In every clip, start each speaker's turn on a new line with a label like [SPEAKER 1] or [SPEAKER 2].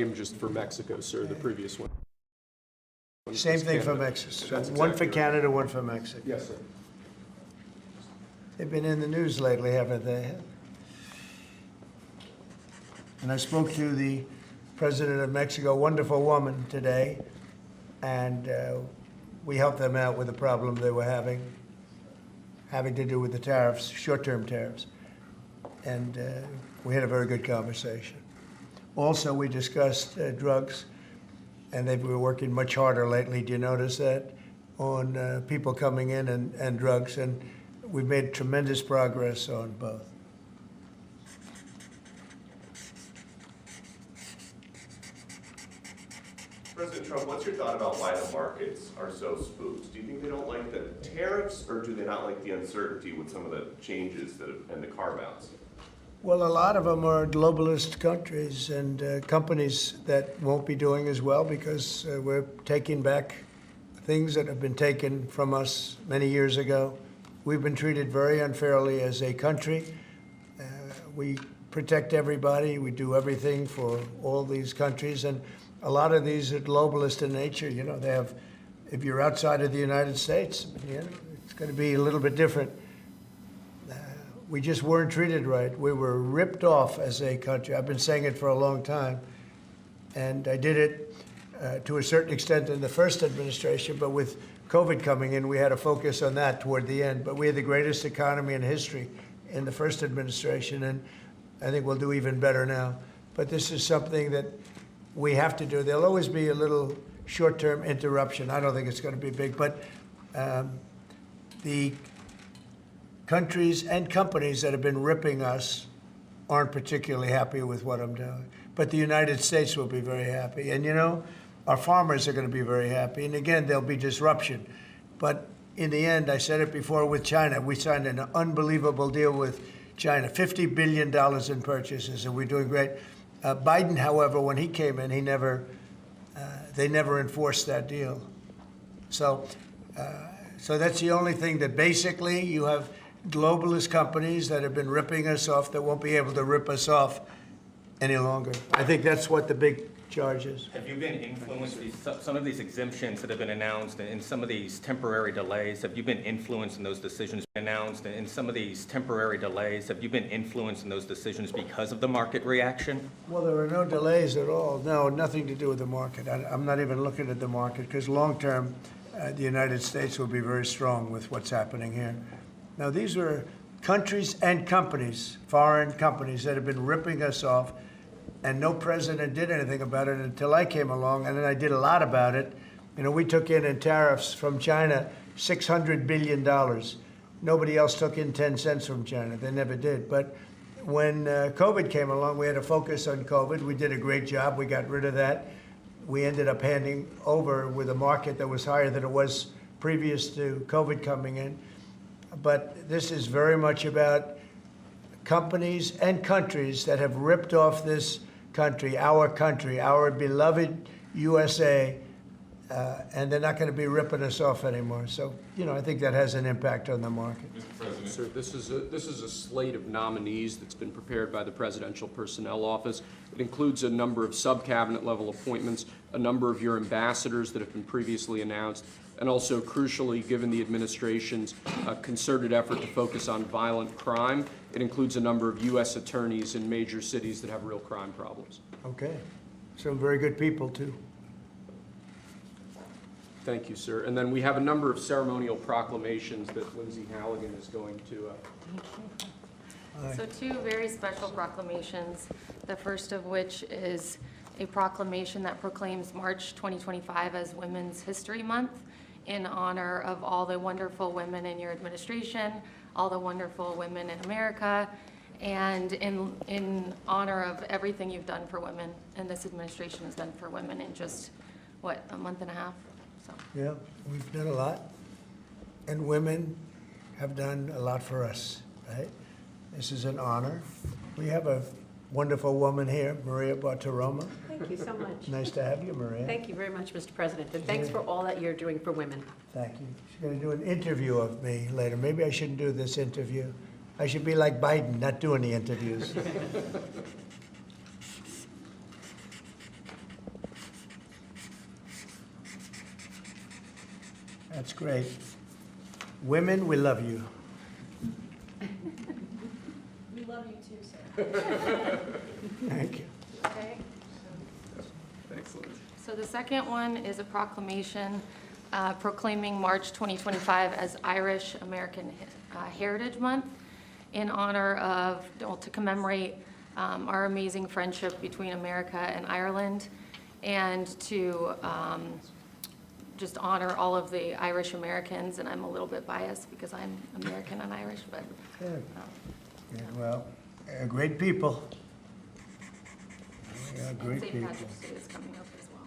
[SPEAKER 1] just for Mexico, sir, the previous one.
[SPEAKER 2] Same thing for
[SPEAKER 1] Canada.
[SPEAKER 2] Mexico.
[SPEAKER 1] That's
[SPEAKER 2] One for
[SPEAKER 1] exactly right.
[SPEAKER 2] Canada, one for Mexico.
[SPEAKER 1] Yes, sir.
[SPEAKER 2] They've been in the news lately, haven't they? And I spoke to the president of Mexico, wonderful woman, today, and we helped them out with the problem they were having to do with the tariffs, short-term tariffs. And we had a very good conversation. Also, we discussed drugs, and they've been working much harder lately. Do you notice that? On people coming in and drugs, and we've made tremendous progress on both.
[SPEAKER 3] President Trump, what's your thought about why the markets are so spooked? Do you think they don't like the tariffs, or do they not like the uncertainty with some of the changes and the carve-outs?
[SPEAKER 2] Well, a lot of them are globalist countries and companies that won't be doing as well because we're taking back things that have been taken from us many years ago. We've been treated very unfairly as a country. We protect everybody. We do everything for all these countries. And a lot of these are globalist in nature. You know, they have, if you're outside of the United States, you know, it's going to be a little bit different. We just weren't treated right. We were ripped off as a country. I've been saying it for a long time. And I did it to a certain extent in the first administration, but with COVID coming in, we had to focus on that toward the end. But we had the greatest economy in history in the first administration, and I think we'll do even better now. But this is something that we have to do. There'll always be a little short-term interruption. I don't think it's going to be big, but the countries and companies that have been ripping us aren't particularly happy with what I'm doing. But the United States will be very happy. And, you know, our farmers are going to be very happy. And, again, there'll be disruption. But in the end, I said it before with China, we signed an unbelievable deal with China, $50 billion in purchases, and we're doing great. Biden, however, when he came in, they never enforced that deal. So that's the only thing that basically you have globalist companies that have been ripping us off that won't be able to rip us off any longer. I think that's what the big charge is.
[SPEAKER 4] Have you been influenced, some of these exemptions that have been announced and some of these temporary delays, have you been influenced in those decisions announced and some of these temporary delays, have you been influenced in those decisions because of the market reaction?
[SPEAKER 2] Well, there are no delays at all. No, nothing to do with the market. I'm not even looking at the market because long term, the United States will be very strong with what's happening here. Now, these are countries and companies, foreign companies, that have been ripping us off, and no president did anything about it until I came along, and then I did a lot about it. You know, we took in tariffs from China $600 billion. Nobody else took in 10 cents from China. They never did. But when COVID came along, we had to focus on COVID. We did a great job. We got rid of that. We ended up handing over with a market that was higher than it was previous to COVID coming in. But this is very much about companies and countries that have ripped off this country, our beloved USA, and they're not going to be ripping us off anymore. So, you know, I think that has an impact on the market.
[SPEAKER 1] Mr. President. Sir, this is a slate of nominees that's been prepared by the Presidential Personnel Office. It includes a number of sub-cabinet level appointments, a number of your ambassadors that have been previously announced, and also, crucially, given the administration's concerted effort to focus on violent crime, it includes a number of U.S. attorneys in major cities that have real crime problems.
[SPEAKER 2] Okay. Some very good people, too.
[SPEAKER 1] Thank you, sir. And then we have a number of ceremonial proclamations that Lindsay Halligan is going to.
[SPEAKER 5] So two very special proclamations, the first of which is a proclamation that proclaims March 2025 as Women's History Month in honor of all the wonderful women in your administration, all the wonderful women in America, and in honor of everything you've done for women and this administration has done for women in just, what, a month and a half? So.
[SPEAKER 2] Yeah, we've done a lot. And women have done a lot for us, right? This is an honor. We have a wonderful woman here, Maria Bartiromo.
[SPEAKER 6] Thank you so much.
[SPEAKER 2] Nice to have you, Maria.
[SPEAKER 6] Thank you very much, Mr. President, and thanks for all that you're doing for women.
[SPEAKER 2] Thank you. She's going to do an interview of me later. Maybe I shouldn't do this interview. I should be like Biden, not doing the interviews. That's great. Women, we love you.
[SPEAKER 5] We love you too, sir.
[SPEAKER 2] Thank you.
[SPEAKER 5] Okay.
[SPEAKER 1] Excellent.
[SPEAKER 5] So the second one is a proclamation proclaiming March 2025 as Irish American Heritage Month in honor of, well, to commemorate our amazing friendship between America and Ireland, and to just honor all of the Irish Americans. And I'm a little bit biased because I'm American and Irish, but
[SPEAKER 2] Good. Yeah, well, great people. Yeah, great
[SPEAKER 5] St.
[SPEAKER 2] people.
[SPEAKER 5] Patrick's Day is coming up as well.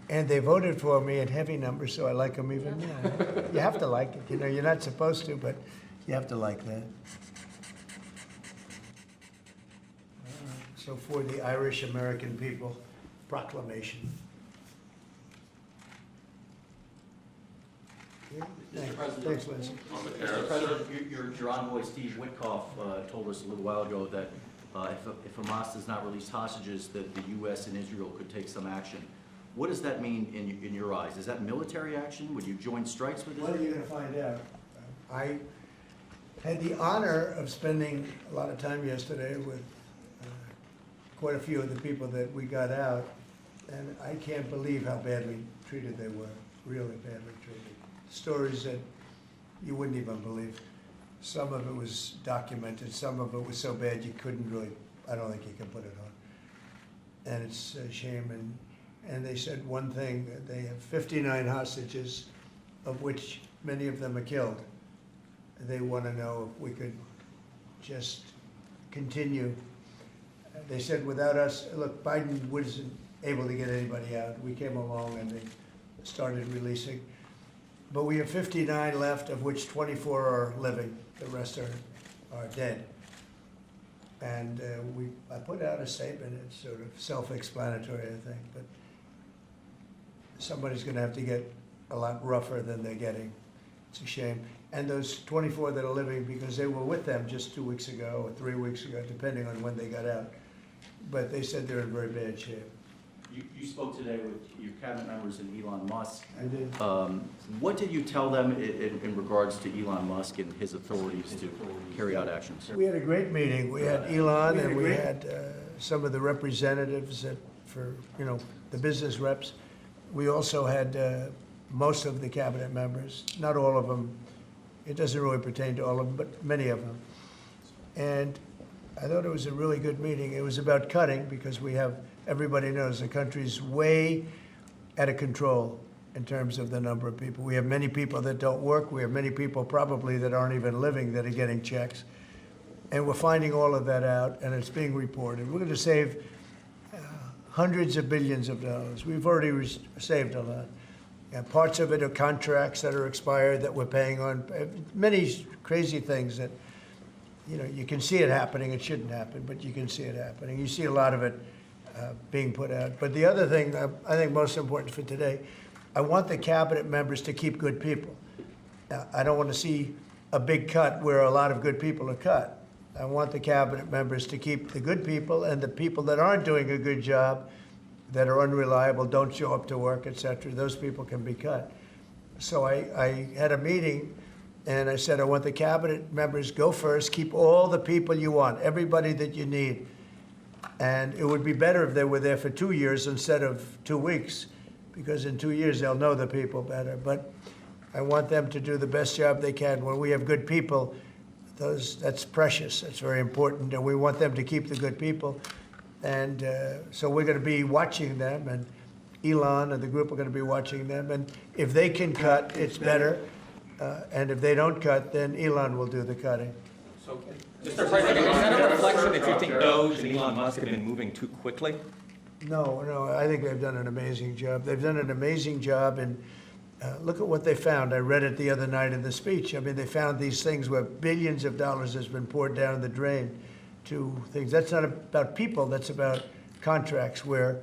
[SPEAKER 2] And they voted for me in heavy numbers, so I like them even more. You have to like it, you know, you're not supposed to, but you have to like that. So for the Irish American people, proclamation.
[SPEAKER 7] Mr. President.
[SPEAKER 2] Thanks, Lindsay.
[SPEAKER 7] Mr. President, your envoy, Steve Witkoff, told us a little while ago that if Hamas does not release hostages, that the U.S. and Israel could take some action. What does that mean in your eyes? Is that military action? Would you join strikes with
[SPEAKER 2] What are
[SPEAKER 7] Israel?
[SPEAKER 2] you gonna find out? I had the honor of spending a lot of time yesterday with quite a few of the people that we got out, and I can't believe how badly treated they were, really badly treated. Stories that you wouldn't even believe. Some of it was documented, some of it was so bad you couldn't really, I don't think you can put it on. And it's a shame, and they said one thing, they have 59 hostages, of which many of them are killed. They want to know if we could just continue. They said without us, look, Biden wasn't able to get anybody out. We came along and they started releasing. But we have 59 left, of which 24 are living. The rest are dead. And I put out a statement. It's sort of self-explanatory, I think. But somebody's going to have to get a lot rougher than they're getting. It's a shame. And those 24 that are living, because they were with them just 2 weeks ago or 3 weeks ago, depending on when they got out. But they said they're in very bad shape.
[SPEAKER 7] You spoke today with your cabinet members and Elon Musk.
[SPEAKER 2] I did.
[SPEAKER 7] What did you tell them in regards to Elon Musk and his authorities to carry out actions?
[SPEAKER 2] We had a great meeting. We had Elon and we had some of the representatives for, you know, the business reps. We also had most of the cabinet members, not all of them. It doesn't really pertain to all of them, but many of them. And I thought it was a really good meeting. It was about cutting because we have, everybody knows the country's way out of control in terms of the number of people. We have many people that don't work. We have many people probably that aren't even living that are getting checks. And we're finding all of that out, and it's being reported. We're going to save hundreds of billions of dollars. We've already saved a lot. And parts of it are contracts that are expired that we're paying on. Many crazy things that, you know, you can see it happening. It shouldn't happen, but you can see it happening. You see a lot of it being put out. But the other thing I think most important for today, I want the cabinet members to keep good people. I don't want to see a big cut where a lot of good people are cut. I want the cabinet members to keep the good people, and the people that aren't doing a good job, that are unreliable, don't show up to work, et cetera, those people can be cut. So I had a meeting, and I said, I want the cabinet members, go first, keep all the people you want, everybody that you need. And it would be better if they were there for 2 years instead of 2 weeks, because in 2 years they'll know the people better. But I want them to do the best job they can. When we have good people, that's precious, that's very important, and we want them to keep the good people. And so we're going to be watching them, and Elon and the group are going to be watching them. And if they can cut, it's better. And if they don't cut, then Elon will do the cutting.
[SPEAKER 4] So, Mr. President, is that a reflection that you think Doge and Elon Musk have been moving too quickly?
[SPEAKER 2] No, I think they've done an amazing job. They've done an amazing job, and look at what they found. I read it the other night in the speech. I mean, they found these things where billions of dollars has been poured down the drain to things. That's not about people, that's about contracts where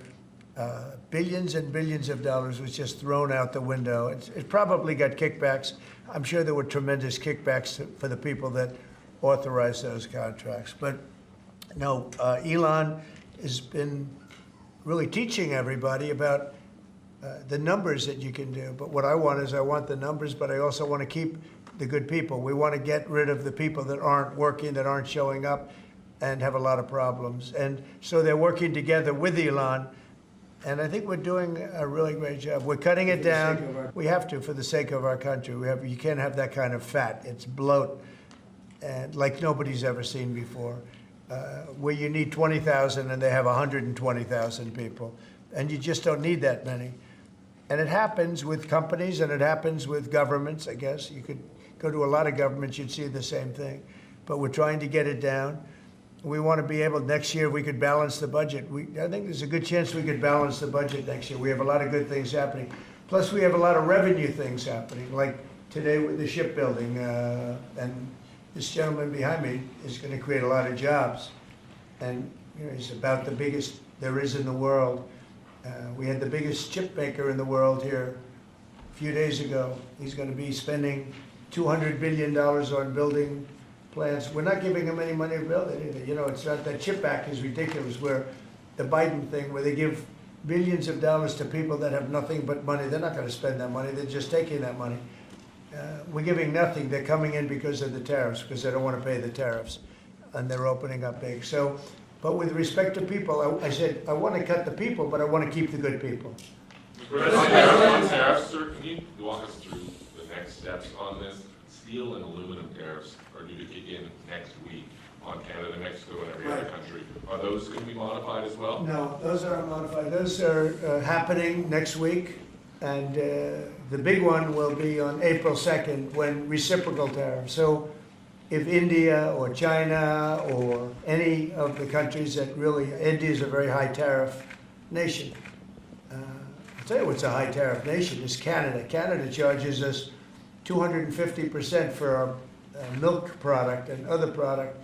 [SPEAKER 2] billions and billions of dollars was just thrown out the window. It probably got kickbacks. I'm sure there were tremendous kickbacks for the people that authorized those contracts. But no, Elon has been really teaching everybody about the numbers that you can do. But what I want is I want the numbers, but I also want to keep the good people. We want to get rid of the people that aren't working, that aren't showing up, and have a lot of problems. And so they're working together with Elon, and I think we're doing a really great job. We're cutting it down. We have to for the sake of our country. You can't have that kind of fat. It's bloat, and like nobody's ever seen before. Where you need 20,000 and they have 120,000 people, and you just don't need that many. And it happens with companies, and it happens with governments, I guess. You could go to a lot of governments, you'd see the same thing. But we're trying to get it down. We want to be able, next year, we could balance the budget. I think there's a good chance we could balance the budget next year. We have a lot of good things happening. Plus, we have a lot of revenue things happening, like today with the shipbuilding. And this gentleman behind me is going to create a lot of jobs. And he's about the biggest there is in the world. We had the biggest chip maker in the world here a few days ago. He's going to be spending $200 billion on building plants. We're not giving him any money to build it either. It's not, that chip act is ridiculous, where the Biden thing, where they give billions of dollars to people that have nothing but money. They're not going to spend that money. They're just taking that money. We're giving nothing. They're coming in because of the tariffs, because they don't want to pay the tariffs, and they're opening up big. So, but with respect to people, I said, I want to cut the people, but I want to keep the good people.
[SPEAKER 8] On tariffs, sir, can you walk us through the next steps on this? Steel and aluminum tariffs are due to kick in next week on Canada, Mexico, and every other country. Are those going to be modified as well?
[SPEAKER 2] No, those aren't modified. Those are happening next week. And the big one will be on April 2nd, when reciprocal tariffs. So if India or China or any of the countries that really, India is a very high tariff nation. I'll tell you what's a high tariff nation is Canada. Canada charges us 250% for our milk product and other product,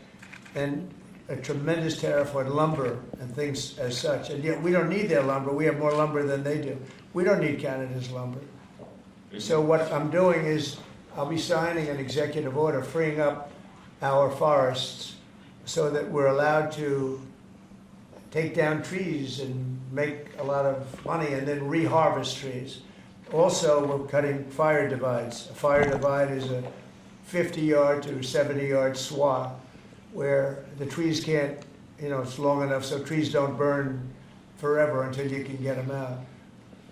[SPEAKER 2] and a tremendous tariff on lumber and things as such. And yet we don't need their lumber. We have more lumber than they do. We don't need Canada's lumber. So what I'm doing is I'll be signing an executive order freeing up our forests so that we're allowed to take down trees and make a lot of money and then reharvest trees. Also, we're cutting fire divides. A fire divide is a 50-yard to 70-yard swath where the trees can't, it's long enough so trees don't burn forever until you can get them out.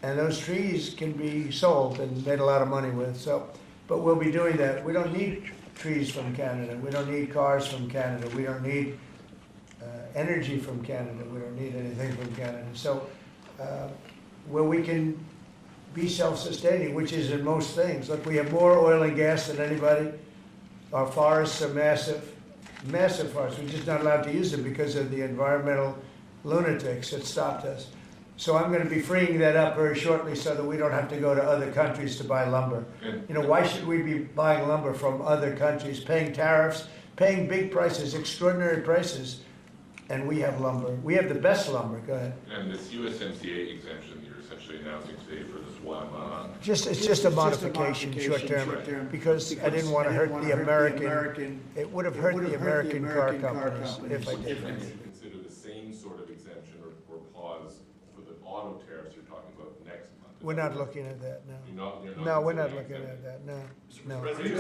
[SPEAKER 2] And those trees can be sold and made a lot of money with. So, but we'll be doing that. We don't need trees from Canada. We don't need cars from Canada. We don't need energy from Canada. We don't need anything from Canada. So where we can be self-sustaining, which is in most things. Look, we have more oil and gas than anybody. Our forests are massive forests. We're just not allowed to use them because of the environmental lunatics that stopped us. So I'm going to be freeing that up very shortly so that we don't have to go to other countries to buy lumber. Why should we be buying lumber from other countries, paying tariffs, paying big prices, extraordinary prices, and we have lumber. We have the best lumber. Go ahead.
[SPEAKER 8] And this USMCA exemption you're essentially announcing today for this one,
[SPEAKER 2] It's just a modification, short term, because I didn't want to hurt the American, it would have hurt the American car companies if I did.
[SPEAKER 8] consider the same sort of exemption or pause for the auto tariffs you're talking about next month?
[SPEAKER 2] We're not looking at that, no.
[SPEAKER 8] You're not
[SPEAKER 2] No, we're not
[SPEAKER 8] considering
[SPEAKER 2] looking at that, no, no.
[SPEAKER 9] Revoking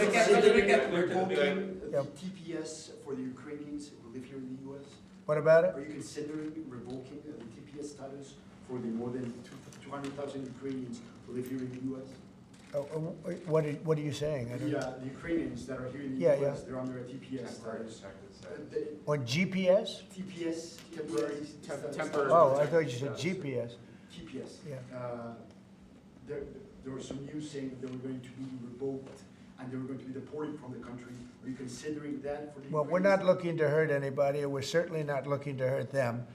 [SPEAKER 2] Yep.
[SPEAKER 9] TPS for the Ukrainians who live here in the U.S.?
[SPEAKER 2] What about it?
[SPEAKER 9] Are you considering revoking the TPS status for the more than 200,000 Ukrainians who live here in the U.S.?
[SPEAKER 2] What are you saying? I don't-
[SPEAKER 9] The Ukrainians that are here in the
[SPEAKER 2] Yeah,
[SPEAKER 9] U.S.,
[SPEAKER 2] yeah.
[SPEAKER 9] they're under a TPS status.
[SPEAKER 2] On GPS?
[SPEAKER 9] TPS, temporary status.
[SPEAKER 4] temporary-
[SPEAKER 2] Oh, I thought you said GPS.
[SPEAKER 9] TPS.
[SPEAKER 2] Yeah.
[SPEAKER 9] There was some news saying that they were going to be revoked and they were going to be deported from the country. Are you considering that for the
[SPEAKER 2] Well, we're
[SPEAKER 9] Ukrainians?
[SPEAKER 2] not looking to hurt anybody, and we're certainly not looking to hurt them.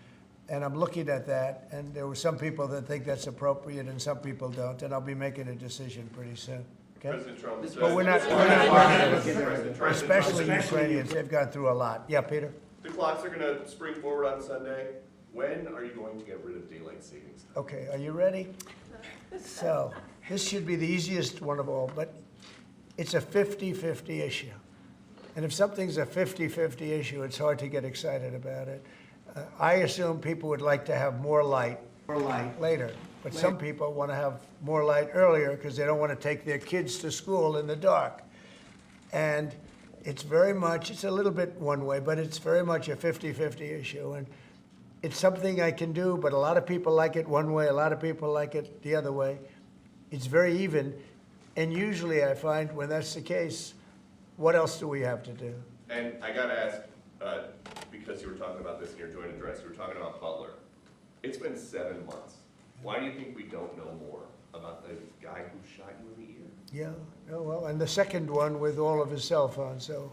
[SPEAKER 2] And I'm looking at that, and there were some people that think that's appropriate and some people don't, and I'll be making a decision pretty soon, okay?
[SPEAKER 3] President Trump said.
[SPEAKER 2] But we're not
[SPEAKER 3] President Trump said-
[SPEAKER 2] especially Ukrainians, they've gone through a lot. Yeah, Peter?
[SPEAKER 3] The clocks are gonna spring forward on Sunday. When are you going to get rid of daylight savings time?
[SPEAKER 2] Okay, are you ready? So, this should be the easiest one of all, but it's a 50-50 issue. And if something's a 50-50 issue, it's hard to get excited about it. I assume people would like to have more light later. But some people want to have more light earlier because they don't want to take their kids to school in the dark. And it's very much, it's a little bit one way, but it's very much a 50-50 issue. And it's something I can do, but a lot of people like it one way, a lot of people like it the other way. It's very even. And usually I find when that's the case, what else do we have to do?
[SPEAKER 3] And I gotta ask, because you were talking about this in your joint address, you were talking about Butler. It's been 7 months. Why do you think we don't know more about the guy who shot you in the ear?
[SPEAKER 2] Yeah, oh, well, and the second one with all of his cell phones. So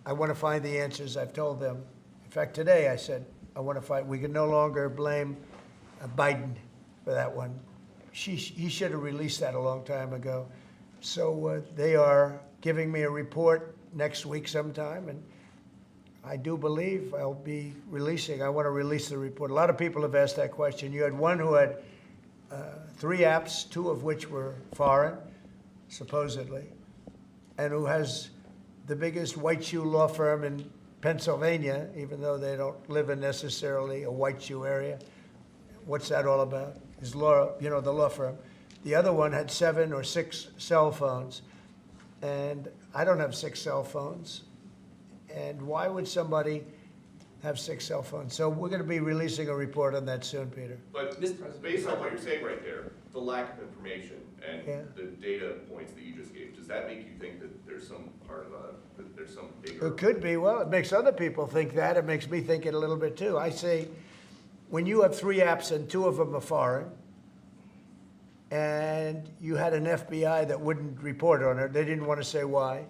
[SPEAKER 2] I want to find the answers. I've told them. In fact, today I said, I want to find, we can no longer blame Biden for that one. He should have released that a long time ago. So they are giving me a report next week sometime, and I do believe I'll be releasing. I want to release the report. A lot of people have asked that question. You had one who had 3 apps, 2 of which were foreign, supposedly, and who has the biggest white shoe law firm in Pennsylvania, even though they don't live in necessarily a white shoe area. What's that all about? His law, the law firm. The other one had 7 or 6 cell phones, and I don't have 6 cell phones. And why would somebody have 6 cell phones? So we're going to be releasing a report on that soon, Peter.
[SPEAKER 3] But based on what you're saying right there, the lack of information and
[SPEAKER 2] Yeah.
[SPEAKER 3] the data points that you just gave, does that make you think that there's some part of that there's some bigger?
[SPEAKER 2] It could be. Well, it makes other people think that. It makes me think it a little bit too. I say, when you have 3 apps and 2 of them are foreign, and you had an FBI that wouldn't report on it, they didn't want to say why,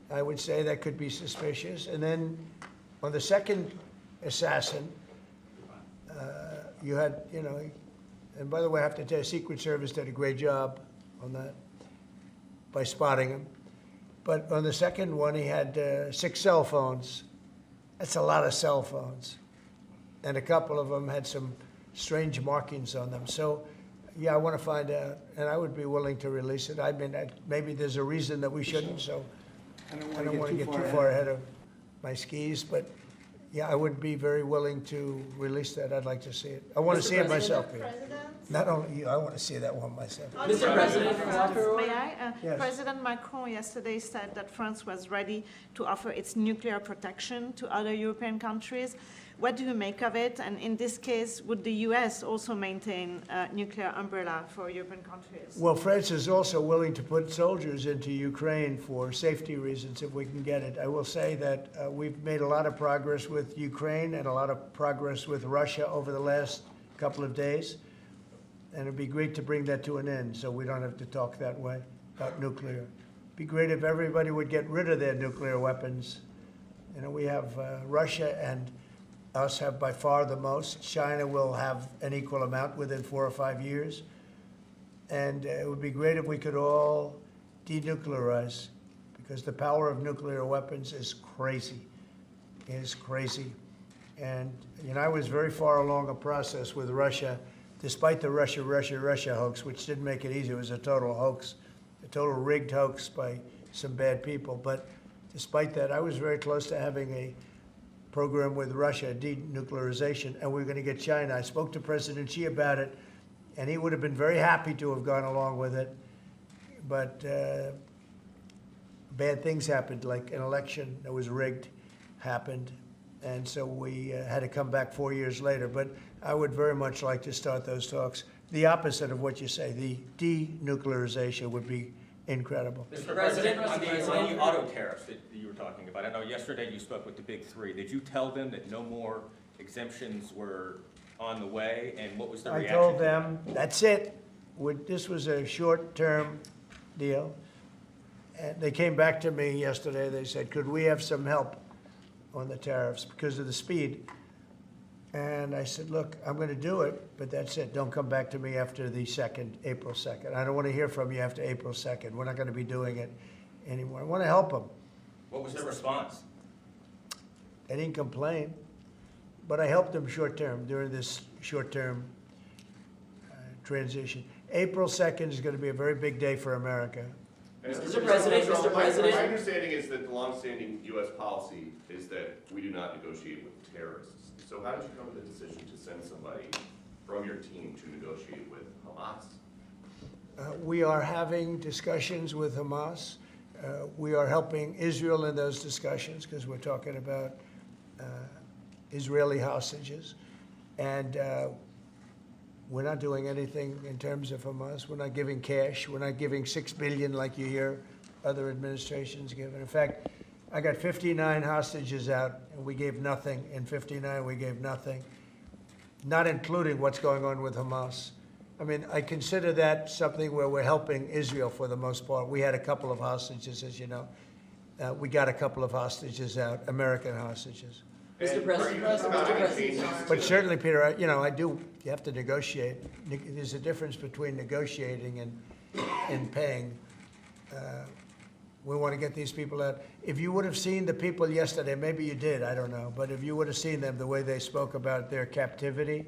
[SPEAKER 2] I would say that could be suspicious. And then on the second assassin, you had, and by the way, I have to tell you, Secret Service did a great job on that by spotting him. But on the second one, he had 6 cell phones. That's a lot of cell phones. And a couple of them had some strange markings on them. So, yeah, I want to find out, and I would be willing to release it. I mean, maybe there's a reason that we shouldn't, so I don't want to get too far ahead of my skis. But, yeah, I would be very willing to release that. I'd like to see it. I want to see it myself, Peter. Not only you, I want to see that one myself.
[SPEAKER 10] Mr. President,
[SPEAKER 11] May I?
[SPEAKER 2] Yes.
[SPEAKER 11] President Macron yesterday said that France was ready to offer its nuclear protection to other European countries. What do you make of it? And in this case, would the US also maintain a nuclear umbrella for European countries?
[SPEAKER 2] Well, France is also willing to put soldiers into Ukraine for safety reasons if we can get it. I will say that we've made a lot of progress with Ukraine and a lot of progress with Russia over the last couple of days. And it'd be great to bring that to an end so we don't have to talk that way about nuclear. It'd be great if everybody would get rid of their nuclear weapons. We have Russia and us have by far the most. China will have an equal amount within 4 or 5 years. And it would be great if we could all denuclearize, because the power of nuclear weapons is crazy. It is crazy. And, I was very far along a process with Russia, despite the Russia hoax, which didn't make it easy. It was a total hoax, a total rigged hoax by some bad people. But despite that, I was very close to having a program with Russia, denuclearization, and we were going to get China. I spoke to President Xi about it, and he would have been very happy to have gone along with it. But bad things happened, like an election that was rigged happened, and so we had to come back 4 years later. But I would very much like to start those talks. The opposite of what you say, the denuclearization would be incredible.
[SPEAKER 4] Mr. President, on the auto tariffs that you were talking about, I know yesterday you spoke with the big 3. Did you tell them that no more exemptions were on the way, and what was the
[SPEAKER 2] I
[SPEAKER 4] reaction?
[SPEAKER 2] told them, that's it. This was a short-term deal. And they came back to me yesterday. They said, could we have some help on the tariffs because of the speed? And I said, look, I'm going to do it, but that's it. Don't come back to me after the April 2nd. I don't want to hear from you after April 2nd. We're not going to be doing it anymore. I want to help them.
[SPEAKER 4] What was the response?
[SPEAKER 2] They didn't complain, but I helped them short-term during this short-term transition. April 2nd is going to be a very big day for America.
[SPEAKER 10] Mr. President, Mr. President.
[SPEAKER 3] My understanding is that the longstanding U.S. policy is that we do not negotiate with terrorists. So how did you come to the decision to send somebody from your team to negotiate with Hamas?
[SPEAKER 2] We are having discussions with Hamas. We are helping Israel in those discussions because we're talking about Israeli hostages. And we're not doing anything in terms of Hamas. We're not giving cash. We're not giving $6 billion like you hear other administrations give. In fact, I got 59 hostages out, and we gave nothing. In 59, we gave nothing, not including what's going on with Hamas. I mean, I consider that something where we're helping Israel for the most part. We had a couple of hostages, as you know. We got a couple of hostages out, American hostages.
[SPEAKER 10] Mr. President,
[SPEAKER 3] Are you about
[SPEAKER 10] Mr.
[SPEAKER 3] any
[SPEAKER 10] President.
[SPEAKER 3] changes
[SPEAKER 2] But
[SPEAKER 3] to-
[SPEAKER 2] certainly, Peter, I do, you have to negotiate. There's a difference between negotiating and paying. We want to get these people out. If you would have seen the people yesterday, maybe you did, I don't know, but if you would have seen them, the way they spoke about their captivity,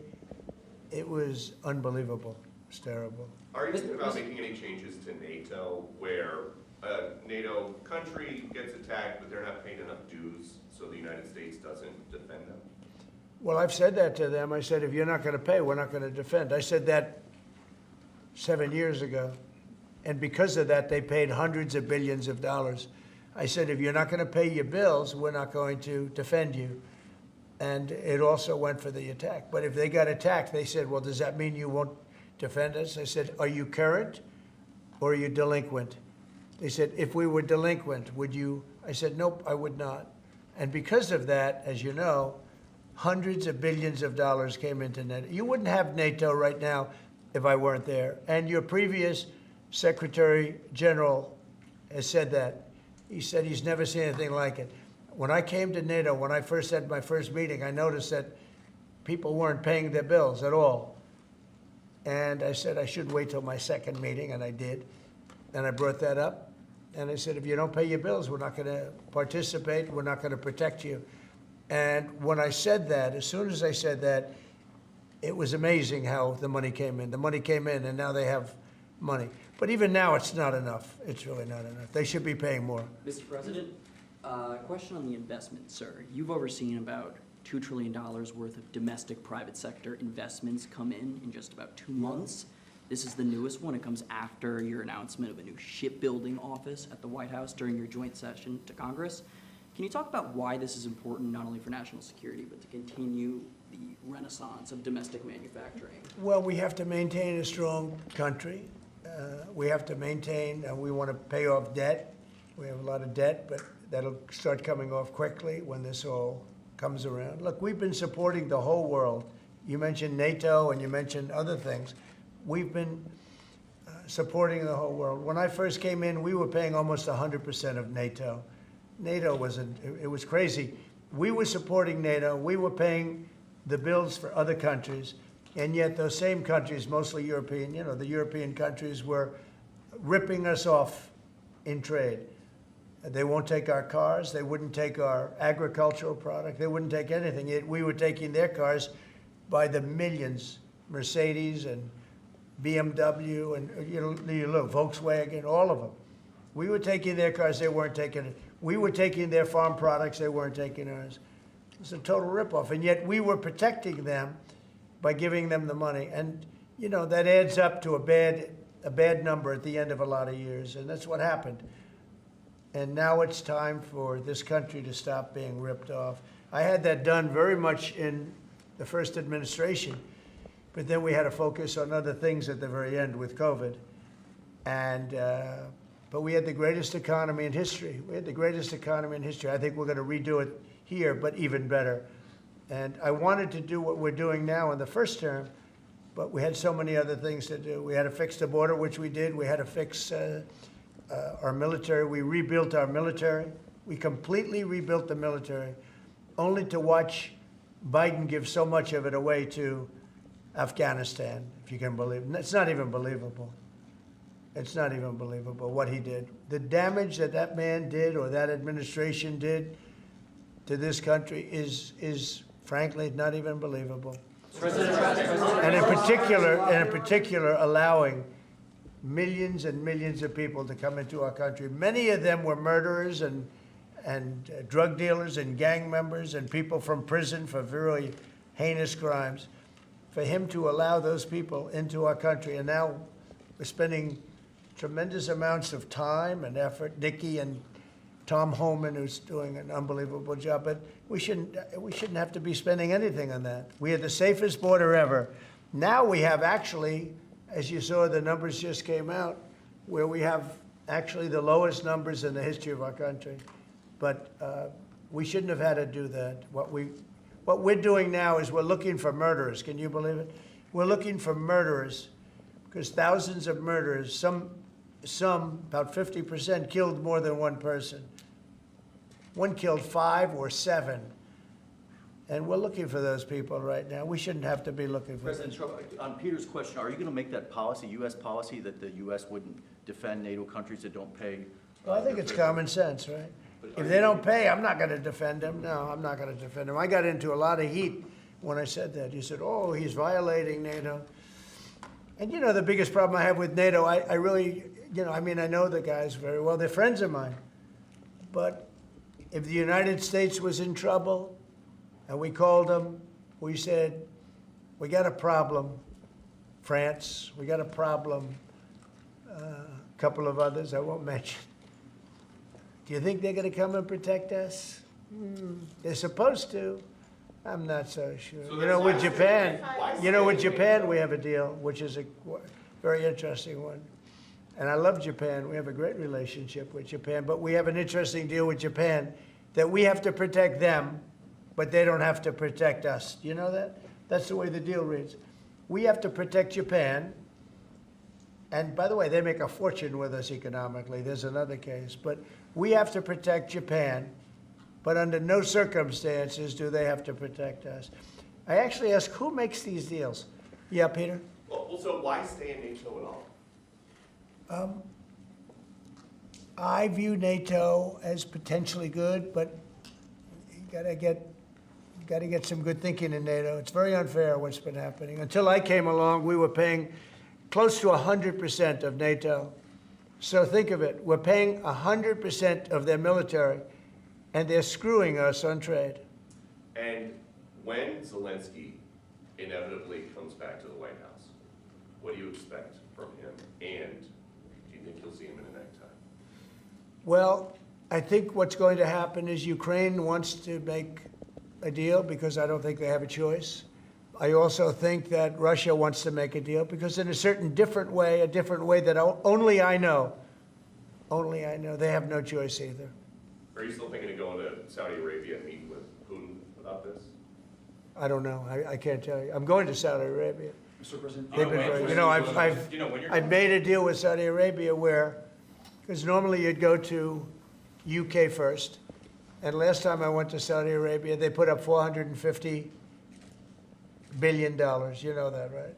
[SPEAKER 2] it was unbelievable. It's terrible.
[SPEAKER 3] Are you thinking about making any changes to NATO where a NATO country gets attacked, but they're not paying enough dues, so the United States doesn't defend them?
[SPEAKER 2] Well, I've said that to them. I said, if you're not going to pay, we're not going to defend. I said that 7 years ago. And because of that, they paid hundreds of billions of dollars. I said, if you're not going to pay your bills, we're not going to defend you. And it also went for the attack. But if they got attacked, they said, well, does that mean you won't defend us? I said, are you current or are you delinquent? They said, if we were delinquent, would you? I said, nope, I would not. And because of that, as you know, hundreds of billions of dollars came into NATO. You wouldn't have NATO right now if I weren't there. And your previous Secretary General has said that. He said he's never seen anything like it. When I came to NATO, when I first had my first meeting, I noticed that people weren't paying their bills at all. And I said I should wait till my second meeting, and I did. And I brought that up. And I said, if you don't pay your bills, we're not going to participate. We're not going to protect you. And when I said that, as soon as I said that, it was amazing how the money came in. The money came in, and now they have money. But even now, it's not enough. It's really not enough. They should be paying more.
[SPEAKER 10] Mr. President,
[SPEAKER 12] Question on the investment, sir. You've overseen about $2 trillion worth of domestic private sector investments come in just about 2 months. This is the newest one. It comes after your announcement of a new shipbuilding office at the White House during your joint session to Congress. Can you talk about why this is important, not only for national security, but to continue the renaissance of domestic manufacturing?
[SPEAKER 2] Well, we have to maintain a strong country. We have to maintain, we want to pay off debt. We have a lot of debt, but that'll start coming off quickly when this all comes around. Look, we've been supporting the whole world. You mentioned NATO and you mentioned other things. We've been supporting the whole world. When I first came in, we were paying almost 100% of NATO. NATO it was crazy. We were supporting NATO. We were paying the bills for other countries. And yet those same countries, mostly European, the European countries were ripping us off in trade. They won't take our cars. They wouldn't take our agricultural product. They wouldn't take anything. Yet we were taking their cars by the millions, Mercedes and BMW and Volkswagen, all of them. We were taking their cars. They weren't taking it. We were taking their farm products. They weren't taking ours. It was a total ripoff. And yet we were protecting them by giving them the money. And, that adds up to a bad number at the end of a lot of years. And that's what happened. And now it's time for this country to stop being ripped off. I had that done very much in the first administration, but then we had to focus on other things at the very end with COVID. But we had the greatest economy in history. We had the greatest economy in history. I think we're going to redo it here, but even better. And I wanted to do what we're doing now in the first term, but we had so many other things to do. We had to fix the border, which we did. We had to fix our military. We rebuilt our military. We completely rebuilt the military, only to watch Biden give so much of it away to Afghanistan, if you can believe it. It's not even believable. It's not even believable what he did. The damage that man did or that administration did to this country is frankly not even believable. And in particular, allowing millions and millions of people to come into our country. Many of them were murderers and drug dealers and gang members and people from prison for very heinous crimes. for him to allow those people into our country. And now we're spending tremendous amounts of time and effort, Nikki and Tom Homan, who's doing an unbelievable job, but we shouldn't have to be spending anything on that. We had the safest border ever. Now we have actually, as you saw, the numbers just came out, where we have actually the lowest numbers in the history of our country. But we shouldn't have had to do that. What we're doing now is we're looking for murderers. Can you believe it? We're looking for murderers because thousands of murderers, some about 50%, killed more than one person. One killed 5 or 7. And we're looking for those people right now. We shouldn't have to be looking for them.
[SPEAKER 7] President Trump, on Peter's question, are you going to make that policy, U.S. policy, that the U.S. wouldn't defend NATO countries that don't pay?
[SPEAKER 2] Well, I think it's common sense, right? If they don't pay, I'm not going to defend them. No, I'm not going to defend them. I got into a lot of heat when I said that. You said, oh, he's violating NATO. And you know, the biggest problem I have with NATO, I really, you know, I mean, I know the guys very well. They're friends of mine. But if the United States was in trouble and we called them, we said, we got a problem, France, we got a problem, a couple of others I won't mention. Do you think they're going to come and protect us? They're supposed to. I'm not so sure. You know, with Japan, we have a deal, which is a very interesting one. And I love Japan. We have a great relationship with Japan. But we have an interesting deal with Japan that we have to protect them, but they don't have to protect us. Do you know that? That's the way the deal reads. We have to protect Japan. And by the way, they make a fortune with us economically. There's another case. But we have to protect Japan, but under no circumstances do they have to protect us. I actually ask, who makes these deals? Yeah, Peter?
[SPEAKER 3] Well, so why stay in NATO at all?
[SPEAKER 2] I view NATO as potentially good, but you gotta get some good thinking in NATO. It's very unfair what's been happening. Until I came along, we were paying close to 100% of NATO. So think of it, we're paying 100% of their military, and they're screwing us on trade.
[SPEAKER 3] And when Zelensky inevitably comes back to the White House, what do you expect from him? And do you think you'll see him in a necktie?
[SPEAKER 2] Well, I think what's going to happen is Ukraine wants to make a deal because I don't think they have a choice. I also think that Russia wants to make a deal because in a different way that only I know, they have no choice either.
[SPEAKER 3] Are you still thinking of going to Saudi Arabia and meeting with Putin about this?
[SPEAKER 2] I don't know. I can't tell you. I'm going to Saudi Arabia.
[SPEAKER 9] Mr. President.
[SPEAKER 2] They've been very, you know, I've made a deal with Saudi Arabia where, because normally you'd go to UK first, and last time I went to Saudi Arabia, they put up $450 billion. You know that, right?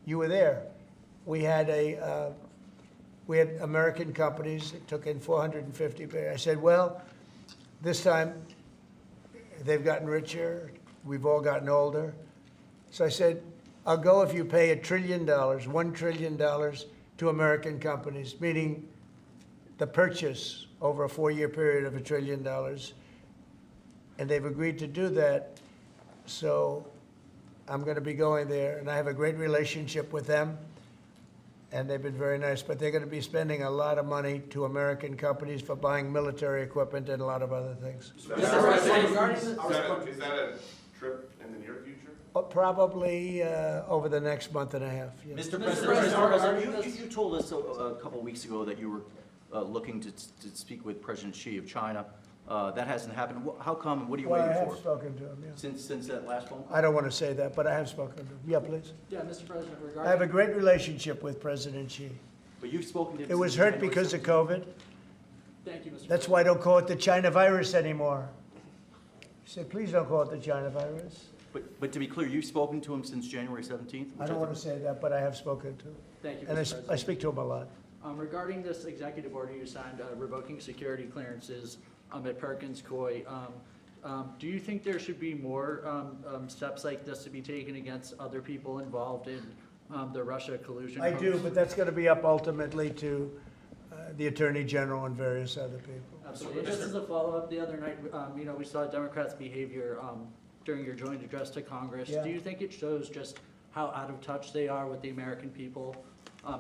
[SPEAKER 2] You were there. We had American companies that took in $450 billion. I said, well, this time they've gotten richer. We've all gotten older. So I said, I'll go if you pay $1 trillion, $1 trillion to American companies, meaning the purchase over a 4-year period of $1 trillion. And they've agreed to do that. So I'm going to be going there, and I have a great relationship with them, and they've been very nice. But they're going to be spending a lot of money to American companies for buying military equipment and a lot of other things.
[SPEAKER 3] Is that a trip in the near future?
[SPEAKER 2] Probably over the next month and a half. Yeah.
[SPEAKER 7] Mr. President, you told us a couple of weeks ago that you were looking to speak with President Xi of China. That hasn't happened. How come? What are you
[SPEAKER 2] Well, I
[SPEAKER 7] waiting
[SPEAKER 2] have
[SPEAKER 7] for?
[SPEAKER 2] spoken to him, yeah.
[SPEAKER 7] Since that last phone call?
[SPEAKER 2] I don't want to say that, but I have spoken to him. Yeah, please.
[SPEAKER 10] Yeah, Mr. President,
[SPEAKER 2] I have a great relationship with President Xi.
[SPEAKER 7] But you've spoken to him
[SPEAKER 2] It was
[SPEAKER 7] since
[SPEAKER 2] hurt
[SPEAKER 7] January
[SPEAKER 2] because of
[SPEAKER 7] 17th.
[SPEAKER 2] COVID.
[SPEAKER 10] Thank you, Mr.
[SPEAKER 2] That's why I don't call it the China virus anymore. He said, please don't call it the China virus.
[SPEAKER 7] But to be clear, you've spoken to him since January 17th?
[SPEAKER 2] I don't want to say that, but I have spoken to him.
[SPEAKER 10] Thank you,
[SPEAKER 2] And
[SPEAKER 10] Mr.
[SPEAKER 2] I
[SPEAKER 10] President.
[SPEAKER 2] speak to him a lot.
[SPEAKER 10] Regarding this executive order you signed revoking security clearances at Perkins Coie, do you think there should be more steps like this to be taken against other people involved in the Russia collusion?
[SPEAKER 2] I do, but that's going to be up ultimately to the Attorney General and various other people.
[SPEAKER 10] Absolutely. Just as a follow-up, the other night, we saw Democrats' behavior during your joint address to Congress.
[SPEAKER 2] Yeah.
[SPEAKER 10] Do you think it shows just how out of touch they are with the American people,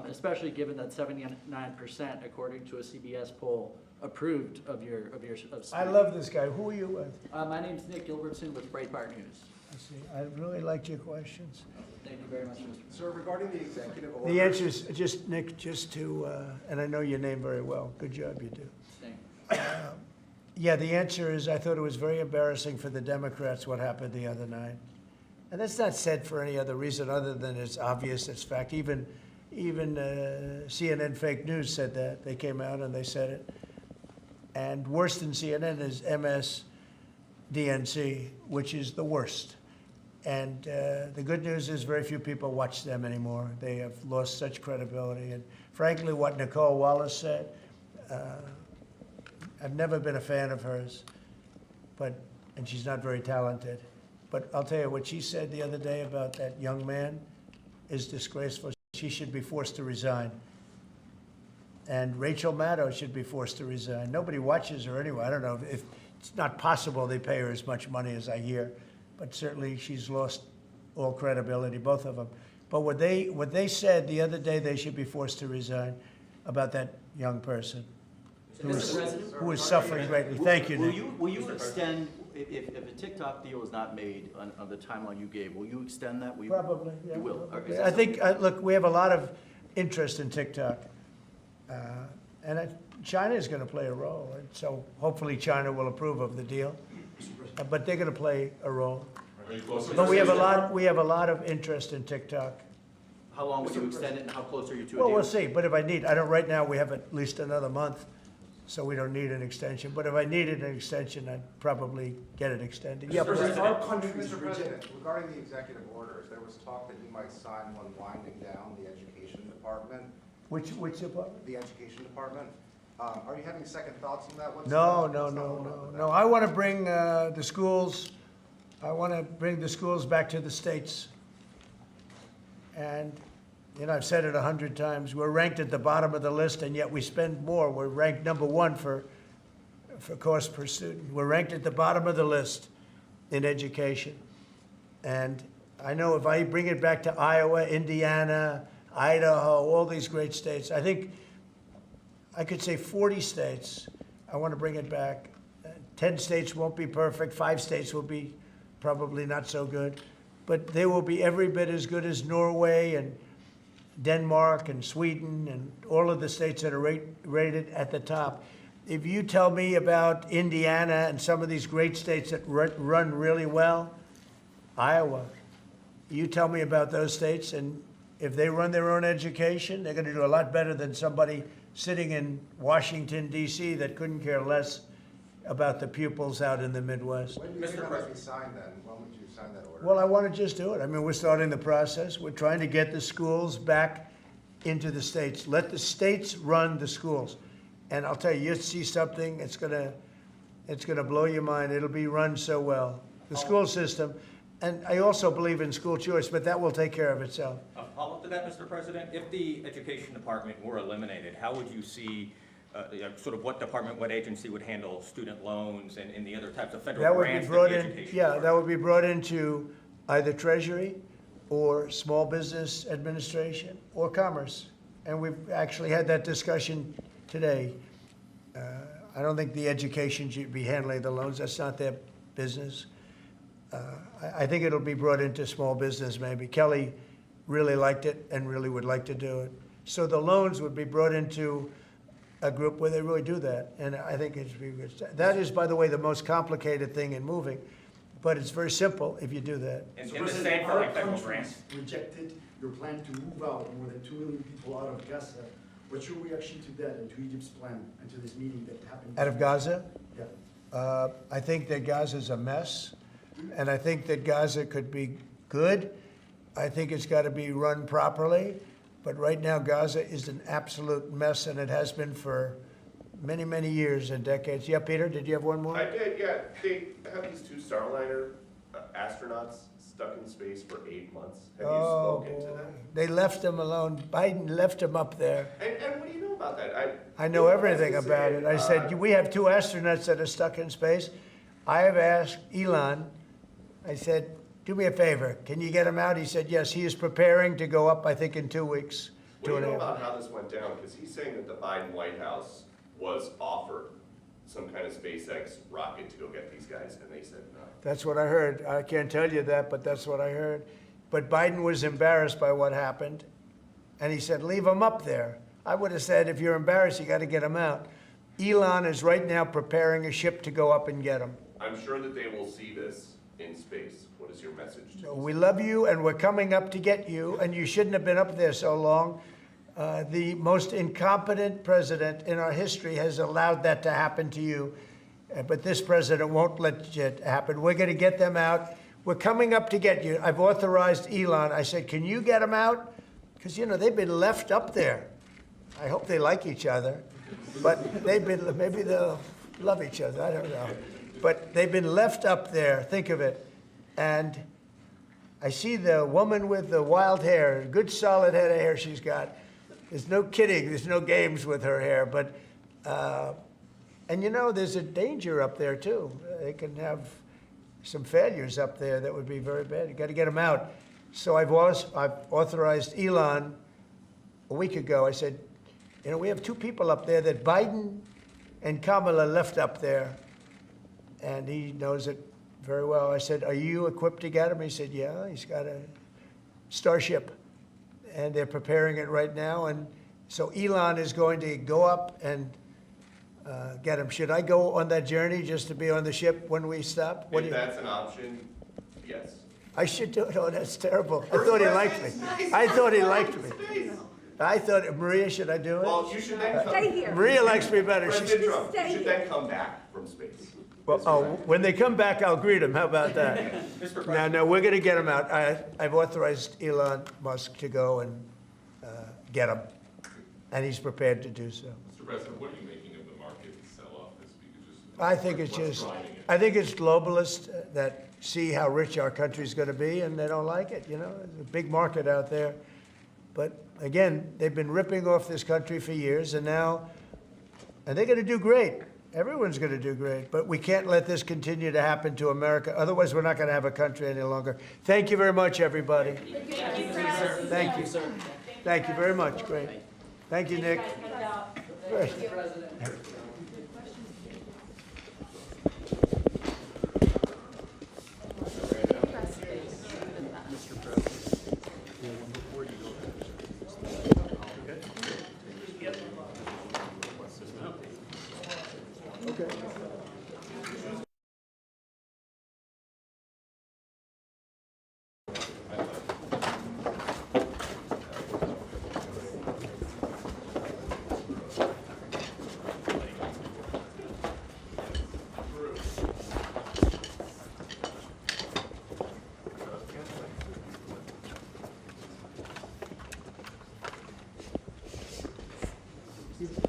[SPEAKER 10] especially given that 79%, according to a CBS poll, approved of your
[SPEAKER 2] I love this guy. Who are you with?
[SPEAKER 10] My name's Nick Gilbertson with Breitbart News.
[SPEAKER 2] I see. I really liked your questions.
[SPEAKER 10] Thank you very much, Mr.
[SPEAKER 9] Sir, regarding the executive order.
[SPEAKER 2] The answer is just, Nick, just to, and I know your name very well. Good job you do.
[SPEAKER 10] Thank you.
[SPEAKER 2] Yeah, the answer is I thought it was very embarrassing for the Democrats what happened the other night. And that's not said for any other reason other than it's obvious, it's fact. Even CNN fake news said that. They came out and they said it. And worse than CNN is MSDNC, which is the worst. And the good news is very few people watch them anymore. They have lost such credibility. And frankly, what Nicole Wallace said, I've never been a fan of hers, and she's not very talented. But I'll tell you, what she said the other day about that young man is disgraceful. She should be forced to resign. And Rachel Maddow should be forced to resign. Nobody watches her anyway. I don't know if it's not possible they pay her as much money as I hear, but certainly she's lost all credibility, both of them. But what they said the other day, they should be forced to resign about that young person
[SPEAKER 12] Mr. President?
[SPEAKER 2] who is suffering greatly. Thank you, Nick.
[SPEAKER 7] Will you extend, if a TikTok deal is not made on the timeline you gave, will you extend that? Will you-
[SPEAKER 2] Probably, yeah.
[SPEAKER 7] You will? Or is
[SPEAKER 2] Yeah,
[SPEAKER 7] that
[SPEAKER 2] I think, look, we have a lot of interest in TikTok. China is going to play a role, and so hopefully China will approve of the deal. But they're going to play a role.
[SPEAKER 8] Are you close to
[SPEAKER 2] But we have a lot of interest in TikTok.
[SPEAKER 7] How long will you extend it, and how close are you to a deal?
[SPEAKER 2] Well, we'll see, but if I need, right now, we have at least another month, so we don't need an extension. But if I needed an extension, I'd probably get it extended. Yeah,
[SPEAKER 9] President,
[SPEAKER 2] but
[SPEAKER 9] our country's
[SPEAKER 13] Mr. President,
[SPEAKER 9] reject.
[SPEAKER 13] regarding the executive orders, there was talk that you might sign one winding down the education department,
[SPEAKER 2] which department?
[SPEAKER 13] the education department. Are you having second thoughts on that?
[SPEAKER 2] No. I want to bring the schools back to the states. And, I've said it 100 times, we're ranked at the bottom of the list, and yet we spend more. We're ranked number one for cost per student. We're ranked at the bottom of the list in education. And I know if I bring it back to Iowa, Indiana, Idaho, all these great states, I think I could say 40 states, I want to bring it back. 10 states won't be perfect, 5 states will be probably not so good, but they will be every bit as good as Norway and Denmark and Sweden and all of the states that are rated at the top. If you tell me about Indiana and some of these great states that run really well, Iowa, you tell me about those states, and if they run their own education, they're going to do a lot better than somebody sitting in Washington, D.C. that couldn't care less about the pupils out in the Midwest.
[SPEAKER 13] When do you think that might be signed then? When would you sign that order?
[SPEAKER 2] Well, I want to just do it. I mean, we're starting the process. We're trying to get the schools back into the states. Let the states run the schools. And I'll tell you, you'll see something, it's gonna blow your mind. It'll be run so well. The school system, and I also believe in school choice, but that will take care of itself.
[SPEAKER 4] A follow-up to that, Mr. President, if the education department were eliminated, how would you see, sort of what department, what agency would handle student loans and the other types of federal
[SPEAKER 2] That would be
[SPEAKER 4] grants that
[SPEAKER 2] brought
[SPEAKER 4] the
[SPEAKER 2] in,
[SPEAKER 4] education
[SPEAKER 2] yeah,
[SPEAKER 4] department-
[SPEAKER 2] that would be brought into either Treasury or Small Business Administration or Commerce. And we've actually had that discussion today. I don't think the education should be handling the loans. That's not their business. I think it'll be brought into small business maybe. Kelly really liked it and really would like to do it. So the loans would be brought into a group where they really do that. And I think it's very good. That is, by the way, the most complicated thing in moving, but it's very simple if you do that.
[SPEAKER 4] And
[SPEAKER 9] Mr.
[SPEAKER 4] the
[SPEAKER 9] President,
[SPEAKER 4] same for
[SPEAKER 9] our
[SPEAKER 4] like federal
[SPEAKER 9] country's
[SPEAKER 4] grants.
[SPEAKER 9] rejected your plan to move out more than 2 million people out of Gaza. What's your reaction to that and to Egypt's plan and to this meeting that happened?
[SPEAKER 2] Out of Gaza?
[SPEAKER 9] Yeah.
[SPEAKER 2] I think that Gaza's a mess, and I think that Gaza could be good. I think it's got to be run properly, but right now Gaza is an absolute mess, and it has been for many, many years and decades. Yeah, Peter, did you have one more?
[SPEAKER 3] I did, yeah. They have these 2 Starliner astronauts stuck in space for 8 months. Have you spoken to them?
[SPEAKER 2] They left them alone. Biden left them up there.
[SPEAKER 3] And what do you know about that?
[SPEAKER 2] I know
[SPEAKER 3] Elon
[SPEAKER 2] everything
[SPEAKER 3] Musk is
[SPEAKER 2] about
[SPEAKER 3] saying,
[SPEAKER 2] it. I said, we have 2 astronauts that are stuck in space. I have asked Elon, I said, do me a favor, can you get him out? He said, yes, he is preparing to go up, I think, in 2 weeks.
[SPEAKER 3] What do you know
[SPEAKER 2] 2.5.
[SPEAKER 3] about how this went down? Because he's saying that the Biden White House was offered some kind of SpaceX rocket to go get these guys, and they said no.
[SPEAKER 2] That's what I heard. I can't tell you that, but that's what I heard. But Biden was embarrassed by what happened, and he said, leave him up there. I would have said, if you're embarrassed, you got to get him out. Elon is right now preparing a ship to go up and get him.
[SPEAKER 3] I'm sure that they will see this in space. What is your message to them?
[SPEAKER 2] We love you, and we're coming up to get you, and you shouldn't have been up there so long. The most incompetent president in our history has allowed that to happen to you, but this president won't let it happen. We're going to get them out. We're coming up to get you. I've authorized Elon. I said, can you get them out? Because, you know, they've been left up there. I hope they like each other, but maybe they'll love each other. I don't know. But they've been left up there. Think of it. And I see the woman with the wild hair, good solid head of hair she's got. There's no kidding. There's no games with her hair. But, and you know, there's a danger up there, too. They can have some failures up there that would be very bad. You got to get them out. So I've authorized Elon a week ago. I said, you know, we have 2 people up there that Biden and Kamala left up there, and he knows it very well. I said, are you equipped to get him? He said, yeah, he's got a Starship, and they're preparing it right now. And so Elon is going to go up and get him. Should I go on that journey just to be on the ship when we stop? What do
[SPEAKER 3] If
[SPEAKER 2] you?
[SPEAKER 3] that's an option, yes.
[SPEAKER 2] I should do it. Oh, that's terrible. I thought he liked me. I thought he liked me. I thought, Maria, should I do it?
[SPEAKER 3] Well, you should then come.
[SPEAKER 2] Maria likes me better.
[SPEAKER 3] President Trump, you should then come back from space.
[SPEAKER 2] Well, oh, when they come back, I'll greet them. How about that? No, we're going to get them out. I've authorized Elon Musk to go and get them, and he's prepared to do so.
[SPEAKER 8] Mr. President, what are you making of the market sell-off this week?
[SPEAKER 2] I think it's just, I think it's globalists that see how rich our country's going to be, and they don't like it. You know, there's a big market out there. But again, they've been ripping off this country for years, and now, and they're going to do great. Everyone's going to do great, but we can't let this continue to happen to America. Otherwise, we're not going to have a country any longer. Thank you very much, everybody. Thank you. Thank you very much. Great. Thank you, Nick. Great. Okay.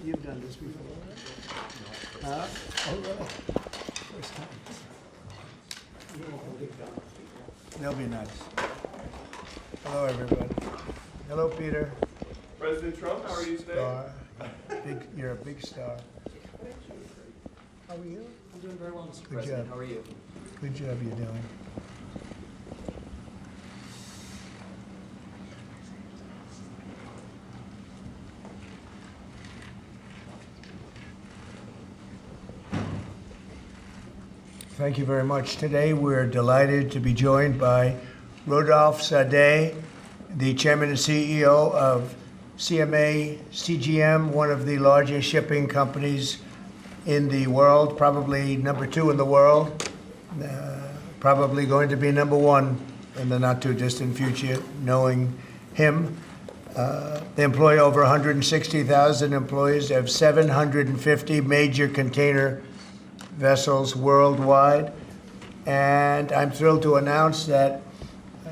[SPEAKER 2] You've done this before, right? Huh? Oh, really? First time. They'll be nice. Hello, everybody. Hello, Peter.
[SPEAKER 3] President Trump, how are you today?
[SPEAKER 2] Star. You're a big star. How are you?
[SPEAKER 12] I'm doing very well, Mr.
[SPEAKER 2] Good
[SPEAKER 12] President.
[SPEAKER 2] job.
[SPEAKER 12] How are you?
[SPEAKER 2] Good job you're doing. Thank you very much. Today, we're delighted to be joined by Rodolphe Sade, the chairman and CEO of CMA CGM, one of the largest shipping companies in the world, probably number 2 in the world, probably going to be number 1 in the not-too-distant future, knowing him. They employ over 160,000 employees. They have 750 major container vessels worldwide. And I'm thrilled to announce that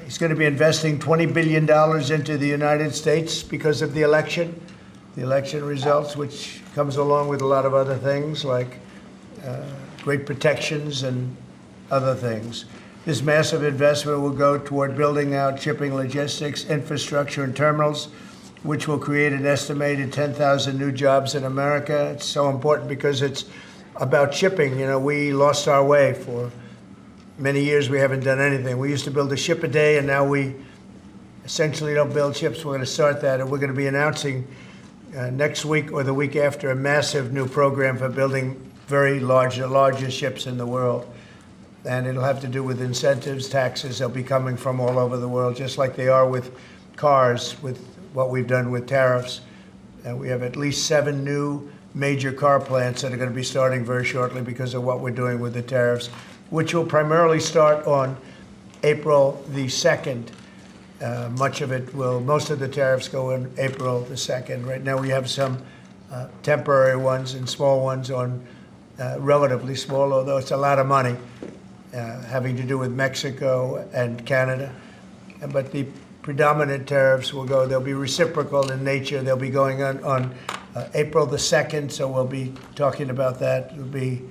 [SPEAKER 2] he's going to be investing $20 billion into the United States because of the election results, which comes along with a lot of other things like great protections and other things. This massive investment will go toward building out shipping logistics, infrastructure, and terminals, which will create an estimated 10,000 new jobs in America. It's so important because it's about shipping. You know, we lost our way for many years we haven't done anything. We used to build a ship a day, and now we essentially don't build ships. We're going to start that, and we're going to be announcing next week or the week after a massive new program for building very large, the largest ships in the world. And it'll have to do with incentives, taxes. They'll be coming from all over the world, just like they are with cars, with what we've done with tariffs. And we have at least 7 new major car plants that are going to be starting very shortly because of what we're doing with the tariffs, which will primarily start on April the 2nd. Most of the tariffs go in April the 2nd. Right now we have some temporary ones and small ones on relatively small, although it's a lot of money, having to do with Mexico and Canada. But the predominant tariffs will go, they'll be reciprocal in nature. They'll be going on April the 2nd, so we'll be talking about that. It'll be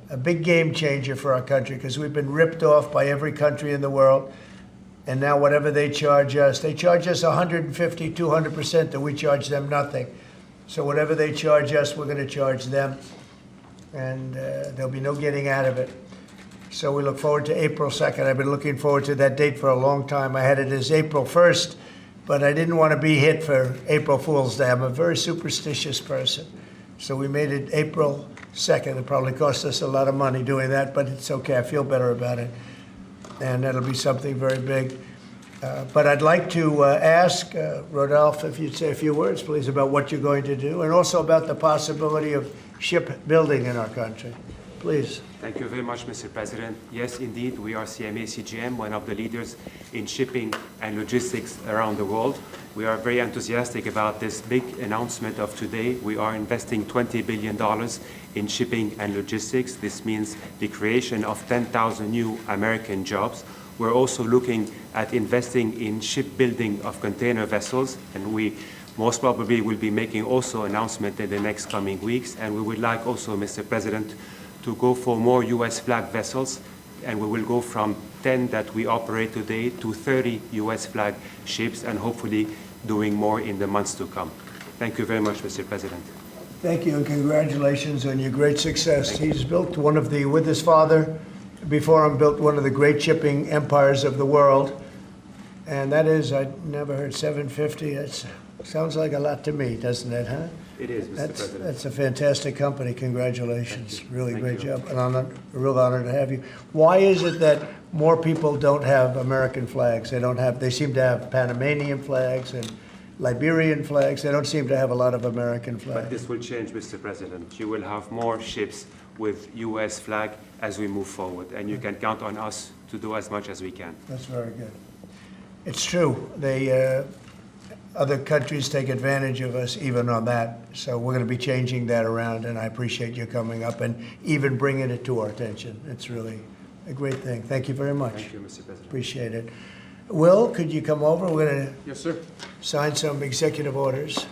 [SPEAKER 2] a big game changer for our country because we've been ripped off by every country in the world. And now whatever they charge us 150, 200%, and we charge them nothing. So whatever they charge us, we're going to charge them. And there'll be no getting out of it. So we look forward to April 2nd. I've been looking forward to that date for a long time. I had it as April 1st, but I didn't want to be hit for April Fool's Day. I'm a very superstitious person. So we made it April 2nd. It probably cost us a lot of money doing that, but it's okay. I feel better about it. And that'll be something very big. But I'd like to ask Rodolphe if you'd say a few words, please, about what you're going to do, and also about the possibility of shipbuilding in our country. Please.
[SPEAKER 14] Thank you very much, Mr. President. Yes, indeed, we are CMA CGM, one of the leaders in shipping and logistics around the world. We are very enthusiastic about this big announcement of today. We are investing $20 billion in shipping and logistics. This means the creation of 10,000 new American jobs. We're also looking at investing in shipbuilding of container vessels, and we most probably will be making also announcement in the next coming weeks. And we would like also, Mr. President, to go for more U.S. flag vessels, and we will go from 10 that we operate today to 30 U.S. flag ships, and hopefully doing more in the months to come. Thank you very much, Mr. President.
[SPEAKER 2] Thank you, and congratulations on your great success. He's built one of the, with his father, before him, built one of the great shipping empires of the world. And that is, I never heard 750. It sounds like a lot to me, doesn't it, huh?
[SPEAKER 14] It is, Mr. President.
[SPEAKER 2] That's a fantastic company. Congratulations. Really
[SPEAKER 14] Thank
[SPEAKER 2] great
[SPEAKER 14] you.
[SPEAKER 2] job. And a real honor to have you. Why is it that more people don't have American flags? They seem to have Panamanian flags and Liberian flags. They don't seem to have a lot of American
[SPEAKER 14] But
[SPEAKER 2] flags.
[SPEAKER 14] this will change, Mr. President. You will have more ships with U.S. flag as we move forward, and you can count on us to do as much as we can.
[SPEAKER 2] That's very good. It's true. Other countries take advantage of us even on that. So we're going to be changing that around, and I appreciate you coming up and even bringing it to our attention. It's really a great thing. Thank you very much.
[SPEAKER 14] Thank you, Mr. President.
[SPEAKER 2] Appreciate it. Will, could you come over? We're going to
[SPEAKER 1] Yes, sir.
[SPEAKER 2] sign some executive orders.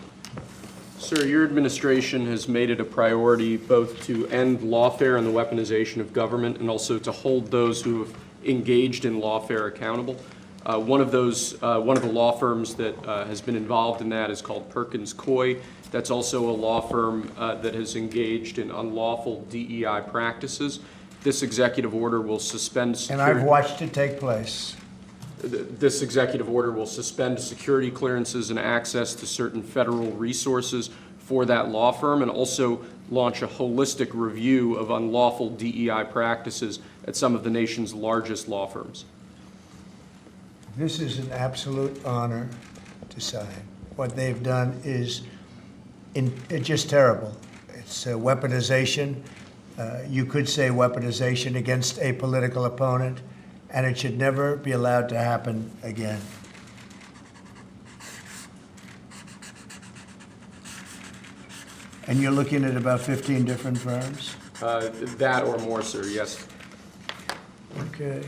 [SPEAKER 1] Sir, your administration has made it a priority both to end lawfare and the weaponization of government, and also to hold those who have engaged in lawfare accountable. One of the law firms that has been involved in that is called Perkins Coie. That's also a law firm that has engaged in unlawful DEI practices. This executive order will suspend
[SPEAKER 2] And I've watched it take place.
[SPEAKER 1] This executive order will suspend security clearances and access to certain federal resources for that law firm, and also launch a holistic review of unlawful DEI practices at some of the nation's largest law firms.
[SPEAKER 2] This is an absolute honor to sign. What they've done is it's just terrible. It's weaponization. You could say weaponization against a political opponent, and it should never be allowed to happen again. And you're looking at about 15 different firms?
[SPEAKER 1] That or more, sir, yes.
[SPEAKER 2] Okay.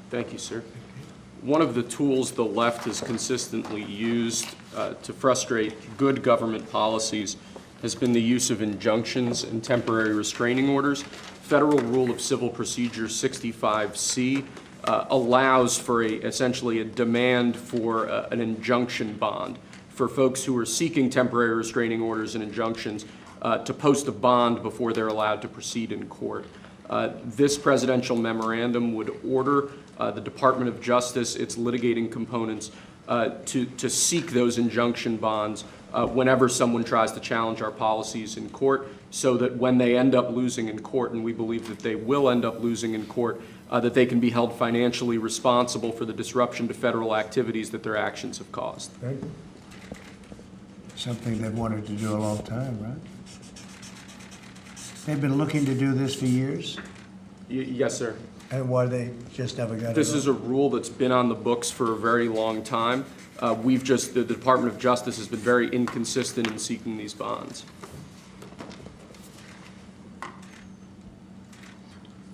[SPEAKER 1] Thank you, sir. One of the tools the left has consistently used to frustrate good government policies has been the use of injunctions and temporary restraining orders. Federal Rule of Civil Procedure 65C allows for essentially a demand for an injunction bond for folks who are seeking temporary restraining orders and injunctions to post a bond before they're allowed to proceed in court. This presidential memorandum would order the Department of Justice, its litigating components, to seek those injunction bonds whenever someone tries to challenge our policies in court, so that when they end up losing in court, and we believe that they will end up losing in court, that they can be held financially responsible for the disruption to federal activities that their actions have caused.
[SPEAKER 2] Very good. Something they've wanted to do a long time, right? They've been looking to do this for years,
[SPEAKER 1] Yes, sir.
[SPEAKER 2] and why they just never got it.
[SPEAKER 1] This is a rule that's been on the books for a very long time. The Department of Justice has been very inconsistent in seeking these bonds.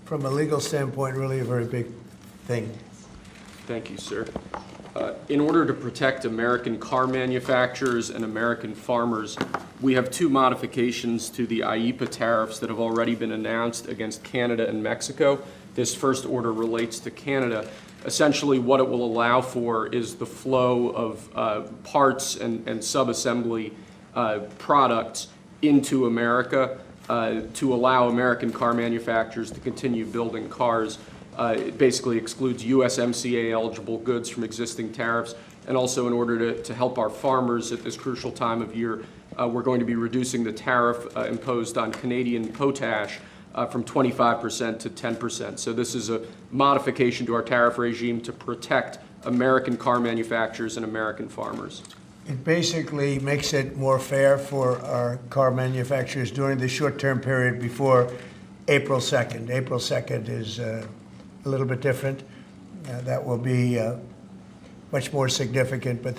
[SPEAKER 2] From a legal standpoint, really a very big thing.
[SPEAKER 1] Thank you, sir. In order to protect American car manufacturers and American farmers, we have two modifications to the IEEPA tariffs that have already been announced against Canada and Mexico. This first order relates to Canada. Essentially, what it will allow for is the flow of parts and sub-assembly products into America to allow American car manufacturers to continue building cars. It basically excludes USMCA-eligible goods from existing tariffs, and also in order to help our farmers at this crucial time of year, we're going to be reducing the tariff imposed on Canadian potash from 25% to 10%. So this is a modification to our tariff regime to protect American car manufacturers and American farmers.
[SPEAKER 2] It basically makes it more fair for our car manufacturers during the short-term period before April 2nd. April 2nd is a little bit different. That will be much more significant. But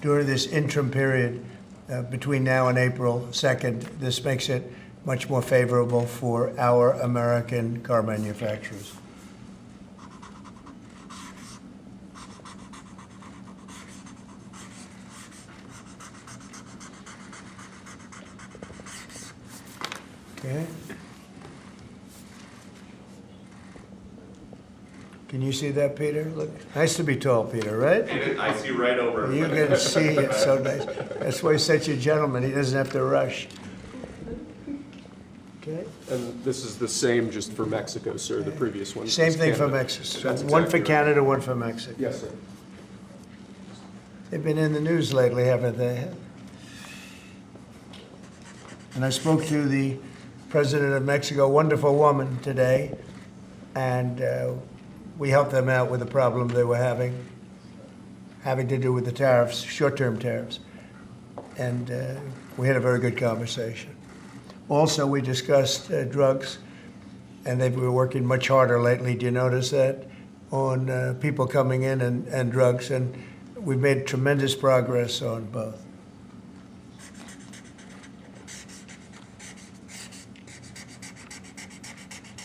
[SPEAKER 2] during this interim period between now and April 2nd, this makes it much more favorable for our American car manufacturers. Okay. Can you see that, Peter? Look, nice to be tall, Peter, right?
[SPEAKER 3] I see right over.
[SPEAKER 2] You can see it, so nice. That's why he's such a gentleman. He doesn't have to rush. Okay.
[SPEAKER 1] And this is the same just for Mexico, sir, the previous one.
[SPEAKER 2] Same
[SPEAKER 1] was
[SPEAKER 2] thing for
[SPEAKER 1] Canada.
[SPEAKER 2] Mexico.
[SPEAKER 1] That's
[SPEAKER 2] One for
[SPEAKER 1] exactly right.
[SPEAKER 2] Canada, one for Mexico.
[SPEAKER 1] Yes, sir.
[SPEAKER 2] They've been in the news lately, haven't they? And I spoke to the president of Mexico, wonderful woman, today, and we helped them out with the problem they were having to do with the tariffs, short-term tariffs. And we had a very good conversation. Also, we discussed drugs, and they've been working much harder lately. Do you notice that? On people coming in and drugs, and we've made tremendous progress on both.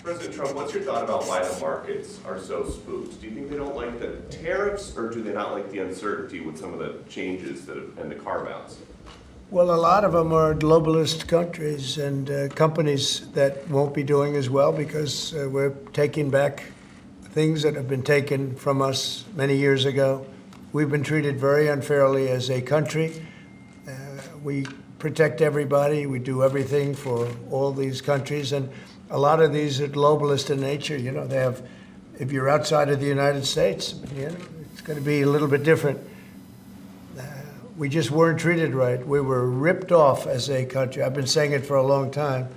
[SPEAKER 3] President Trump, what's your thought about why the markets are so spooked? Do you think they don't like the tariffs, or do they not like the uncertainty with some of the changes and the carve-outs?
[SPEAKER 2] Well, a lot of them are globalist countries and companies that won't be doing as well because we're taking back things that have been taken from us many years ago. We've been treated very unfairly as a country. We protect everybody. We do everything for all these countries. And a lot of these are globalist in nature. You know, they have, if you're outside of the United States, you know, it's going to be a little bit different. We just weren't treated right. We were ripped off as a country. I've been saying it for a long time.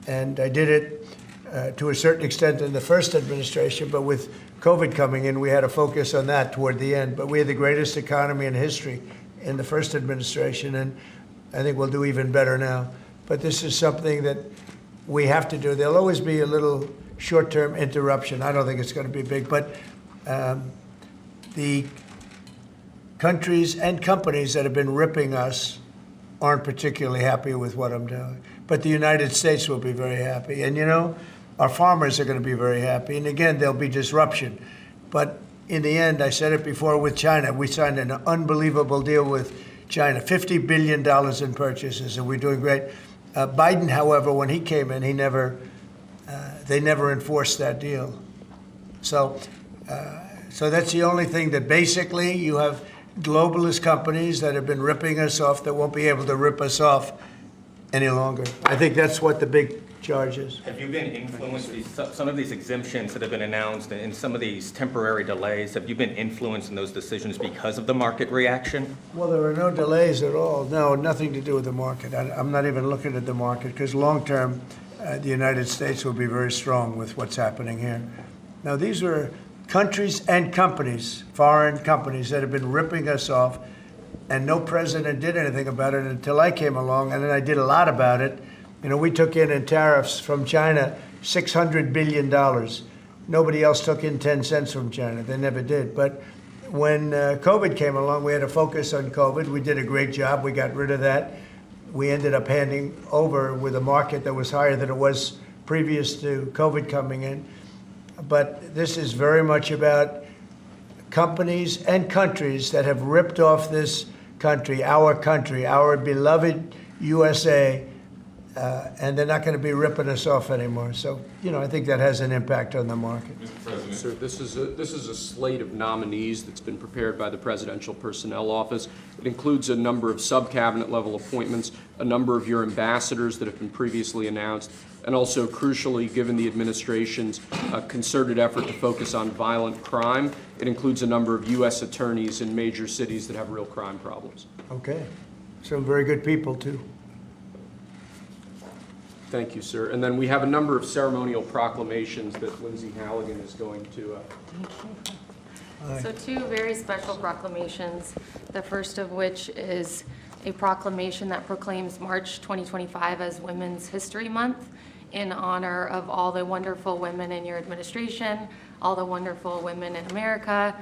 [SPEAKER 2] And I did it to a certain extent in the first administration, but with COVID coming in, we had to focus on that toward the end. But we had the greatest economy in history in the first administration, and I think we'll do even better now. But this is something that we have to do. There'll always be a little short-term interruption. I don't think it's going to be big, but the countries and companies that have been ripping us aren't particularly happy with what I'm doing. But the United States will be very happy. And, you know, our farmers are going to be very happy. And, again, there'll be disruption. But in the end, I said it before with China, we signed an unbelievable deal with China, $50 billion in purchases, and we're doing great. Biden, however, when he came in, they never enforced that deal. So that's the only thing that basically you have globalist companies that have been ripping us off that won't be able to rip us off any longer. I think that's what the big charge is.
[SPEAKER 4] Have you been influenced, some of these exemptions that have been announced and some of these temporary delays, have you been influenced in those decisions because of the market reaction?
[SPEAKER 2] Well, there are no delays at all. No, nothing to do with the market. I'm not even looking at the market because long-term, the United States will be very strong with what's happening here. Now, these are countries and companies, foreign companies, that have been ripping us off, and no president did anything about it until I came along, and then I did a lot about it. You know, we took in tariffs from China $600 billion. Nobody else took in 10 cents from China. They never did. But when COVID came along, we had to focus on COVID. We did a great job. We got rid of that. We ended up handing over with a market that was higher than it was previous to COVID coming in. But this is very much about companies and countries that have ripped off this country, our beloved USA, and they're not going to be ripping us off anymore. So, you know, I think that has an impact on the market.
[SPEAKER 8] Mr. President,
[SPEAKER 1] Sir, this is a slate of nominees that's been prepared by the Presidential Personnel Office. It includes a number of sub-cabinet level appointments, a number of your ambassadors that have been previously announced, and also, crucially, given the administration's concerted effort to focus on violent crime, it includes a number of U.S. attorneys in major cities that have real crime problems.
[SPEAKER 2] Okay. Some very good people, too.
[SPEAKER 1] Thank you, sir. And then we have a number of ceremonial proclamations that Lindsay Halligan is going to.
[SPEAKER 5] So two very special proclamations, the first of which is a proclamation that proclaims March 2025 as Women's History Month in honor of all the wonderful women in your administration, all the wonderful women in America,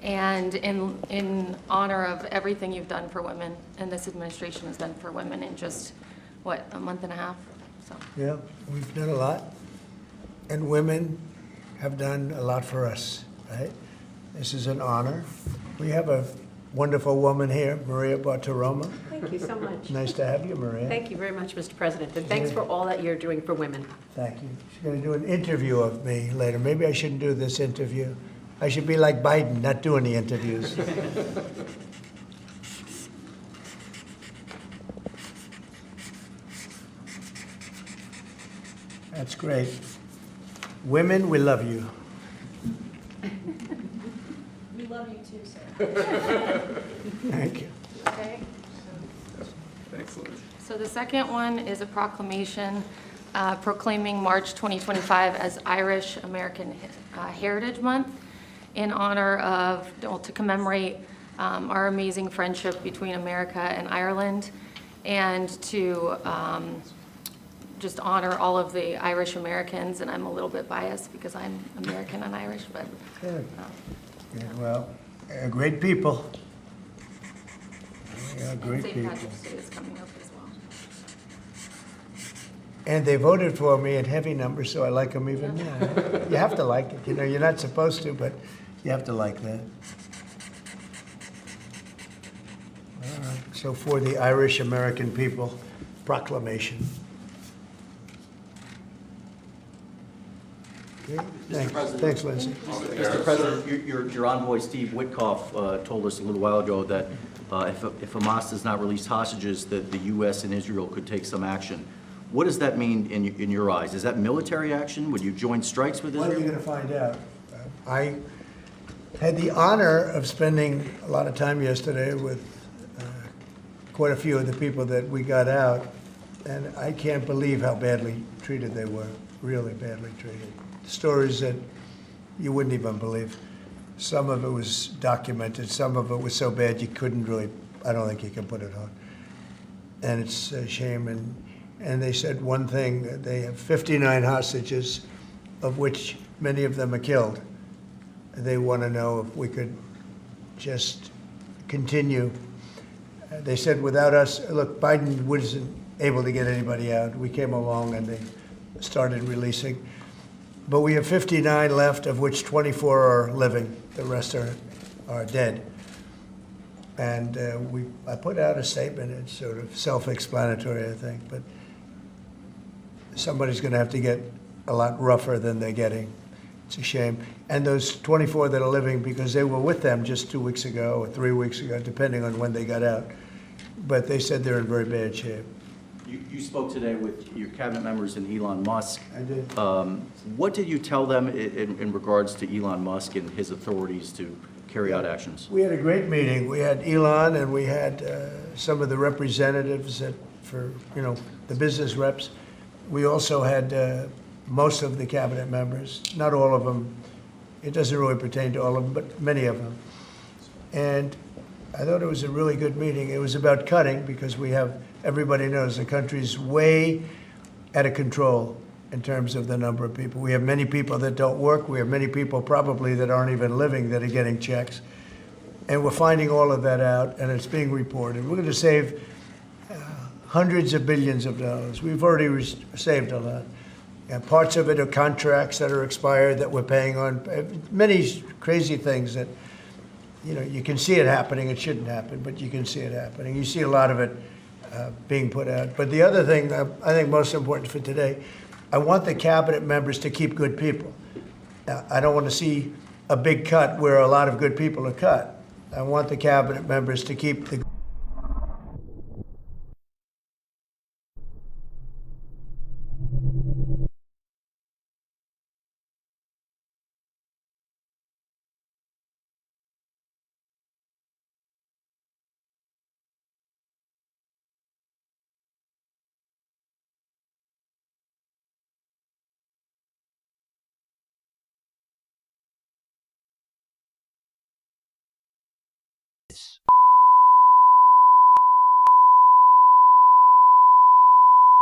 [SPEAKER 5] and in honor of everything you've done for women and this administration has done for women in just, what, a month and a half? So.
[SPEAKER 2] Yeah, we've done a lot, and women have done a lot for us, right? This is an honor. We have a wonderful woman here, Maria Bartiromo.
[SPEAKER 6] Thank you so much.
[SPEAKER 2] Nice to have you, Maria.
[SPEAKER 6] Thank you very much, Mr. President, and thanks for all that you're doing for women.
[SPEAKER 2] Thank you. She's going to do an interview of me later. Maybe I shouldn't do this interview. I should be like Biden, not do any interviews. That's great. Women, we love you.
[SPEAKER 5] We love you too, sir.
[SPEAKER 2] Thank you.
[SPEAKER 5] Okay.
[SPEAKER 1] Excellent.
[SPEAKER 5] So the second one is a proclamation proclaiming March 2025 as Irish American Heritage Month in honor of, well, to commemorate our amazing friendship between America and Ireland, and to just honor all of the Irish Americans. And I'm a little bit biased because I'm American and Irish, but
[SPEAKER 2] Good. Yeah, well, great people. Yeah, great
[SPEAKER 5] St.
[SPEAKER 2] people.
[SPEAKER 5] Patrick's Day is coming up as well.
[SPEAKER 2] And they voted for me in heavy numbers, so I like them even more. You have to like it. You know, you're not supposed to, but you have to like that. All right. So for the Irish American people, proclamation. Okay. Thanks, Lindsay.
[SPEAKER 7] Mr. President, your envoy, Steve Witkoff, told us a little while ago that if Hamas does not release hostages, that the U.S. and Israel could take some action. What does that mean in your eyes? Is that military action? Would you join strikes with Israel?
[SPEAKER 2] Well, you're going to find out. I had the honor of spending a lot of time yesterday with quite a few of the people that we got out, and I can't believe how badly treated they were, really badly treated. Stories that you wouldn't even believe. Some of it was documented, some of it was so bad you couldn't really, I don't think you can put it on. And it's a shame. And they said one thing, they have 59 hostages, of which many of them are killed. They want to know if we could just continue. They said without us, look, Biden wasn't able to get anybody out. We came along and they started releasing. But we have 59 left, of which 24 are living. The rest are dead. And I put out a statement. It's sort of self-explanatory, I think. But somebody's going to have to get a lot rougher than they're getting. It's a shame. And those 24 that are living, because they were with them just 2 weeks ago or 3 weeks ago, depending on when they got out. But they said they're in very bad shape.
[SPEAKER 7] You spoke today with your cabinet members and Elon Musk.
[SPEAKER 2] I did.
[SPEAKER 7] What did you tell them in regards to Elon Musk and his authorities to carry out actions?
[SPEAKER 2] We had a great meeting. We had Elon and we had some of the representatives for the business reps. We also had most of the cabinet members, not all of them. It doesn't really pertain to all of them, but many of them. And I thought it was a really good meeting. It was about cutting because everybody knows the country's way out of control in terms of the number of people. We have many people that don't work. We have many people probably that aren't even living that are getting checks. And we're finding all of that out, and it's being reported. We're going to save hundreds of billions of dollars. We've already saved a lot. And parts of it are contracts that are expired that we're paying on. Many crazy things that, you can see it happening. It shouldn't happen, but you can see it happening. You see a lot of it being put out. But the other thing I think most important for today, I want the cabinet members to keep good people. I don't want to see a big cut where a lot of good people are cut. I want the cabinet members to keep the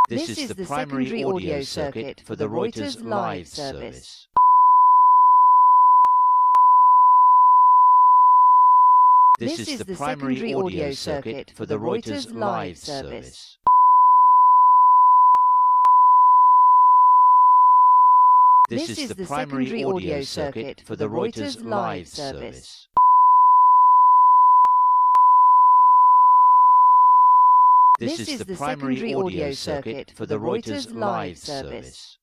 [SPEAKER 15] This is the primary audio circuit for the Reuters live service. This is the primary audio circuit for the Reuters live service. This is the primary audio circuit for the Reuters live service. This is the primary audio circuit for the Reuters live service.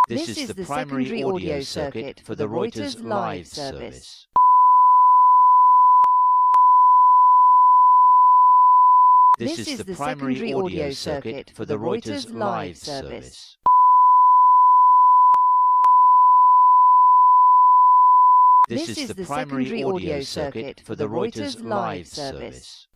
[SPEAKER 15] This is the primary audio circuit for the Reuters live service. This is the primary audio circuit for the Reuters live service. This is the primary audio circuit for the Reuters live service.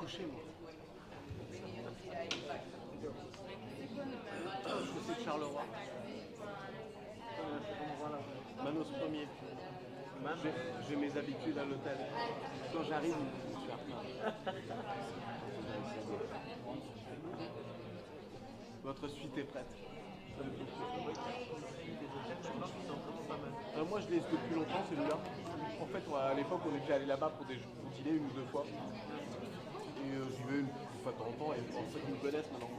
[SPEAKER 16] touché, moi. C'est de Charleroi. Manos premier. J'ai mes habitudes à l'hôtel. Quand j'arrive, je suis à Votre suite est prête. Moi, je l'ai depuis longtemps, celui-là. En fait, à l'époque, on est déjà allé là-bas pour des dîners 1 ou 2 fois. Et j'y vais une fois de temps en temps, et en fait, ils me connaissent maintenant.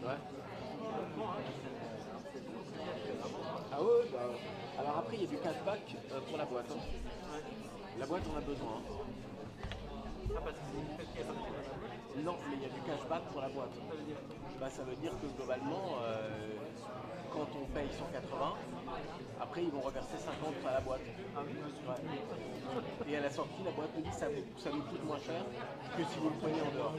[SPEAKER 16] Ouais. Ah ouais, bah, alors après il y a du cashback pour la boîte. Hein. La boîte on a besoin. Hein. Non, mais il y a du cashback pour la boîte. Ça veut dire que globalement, quand on paye 180, après ils vont reverser 50 à la boîte. Ouais. Et à la sortie, la boîte me dit ça vous coûte moins cher que si vous le prenez en dehors.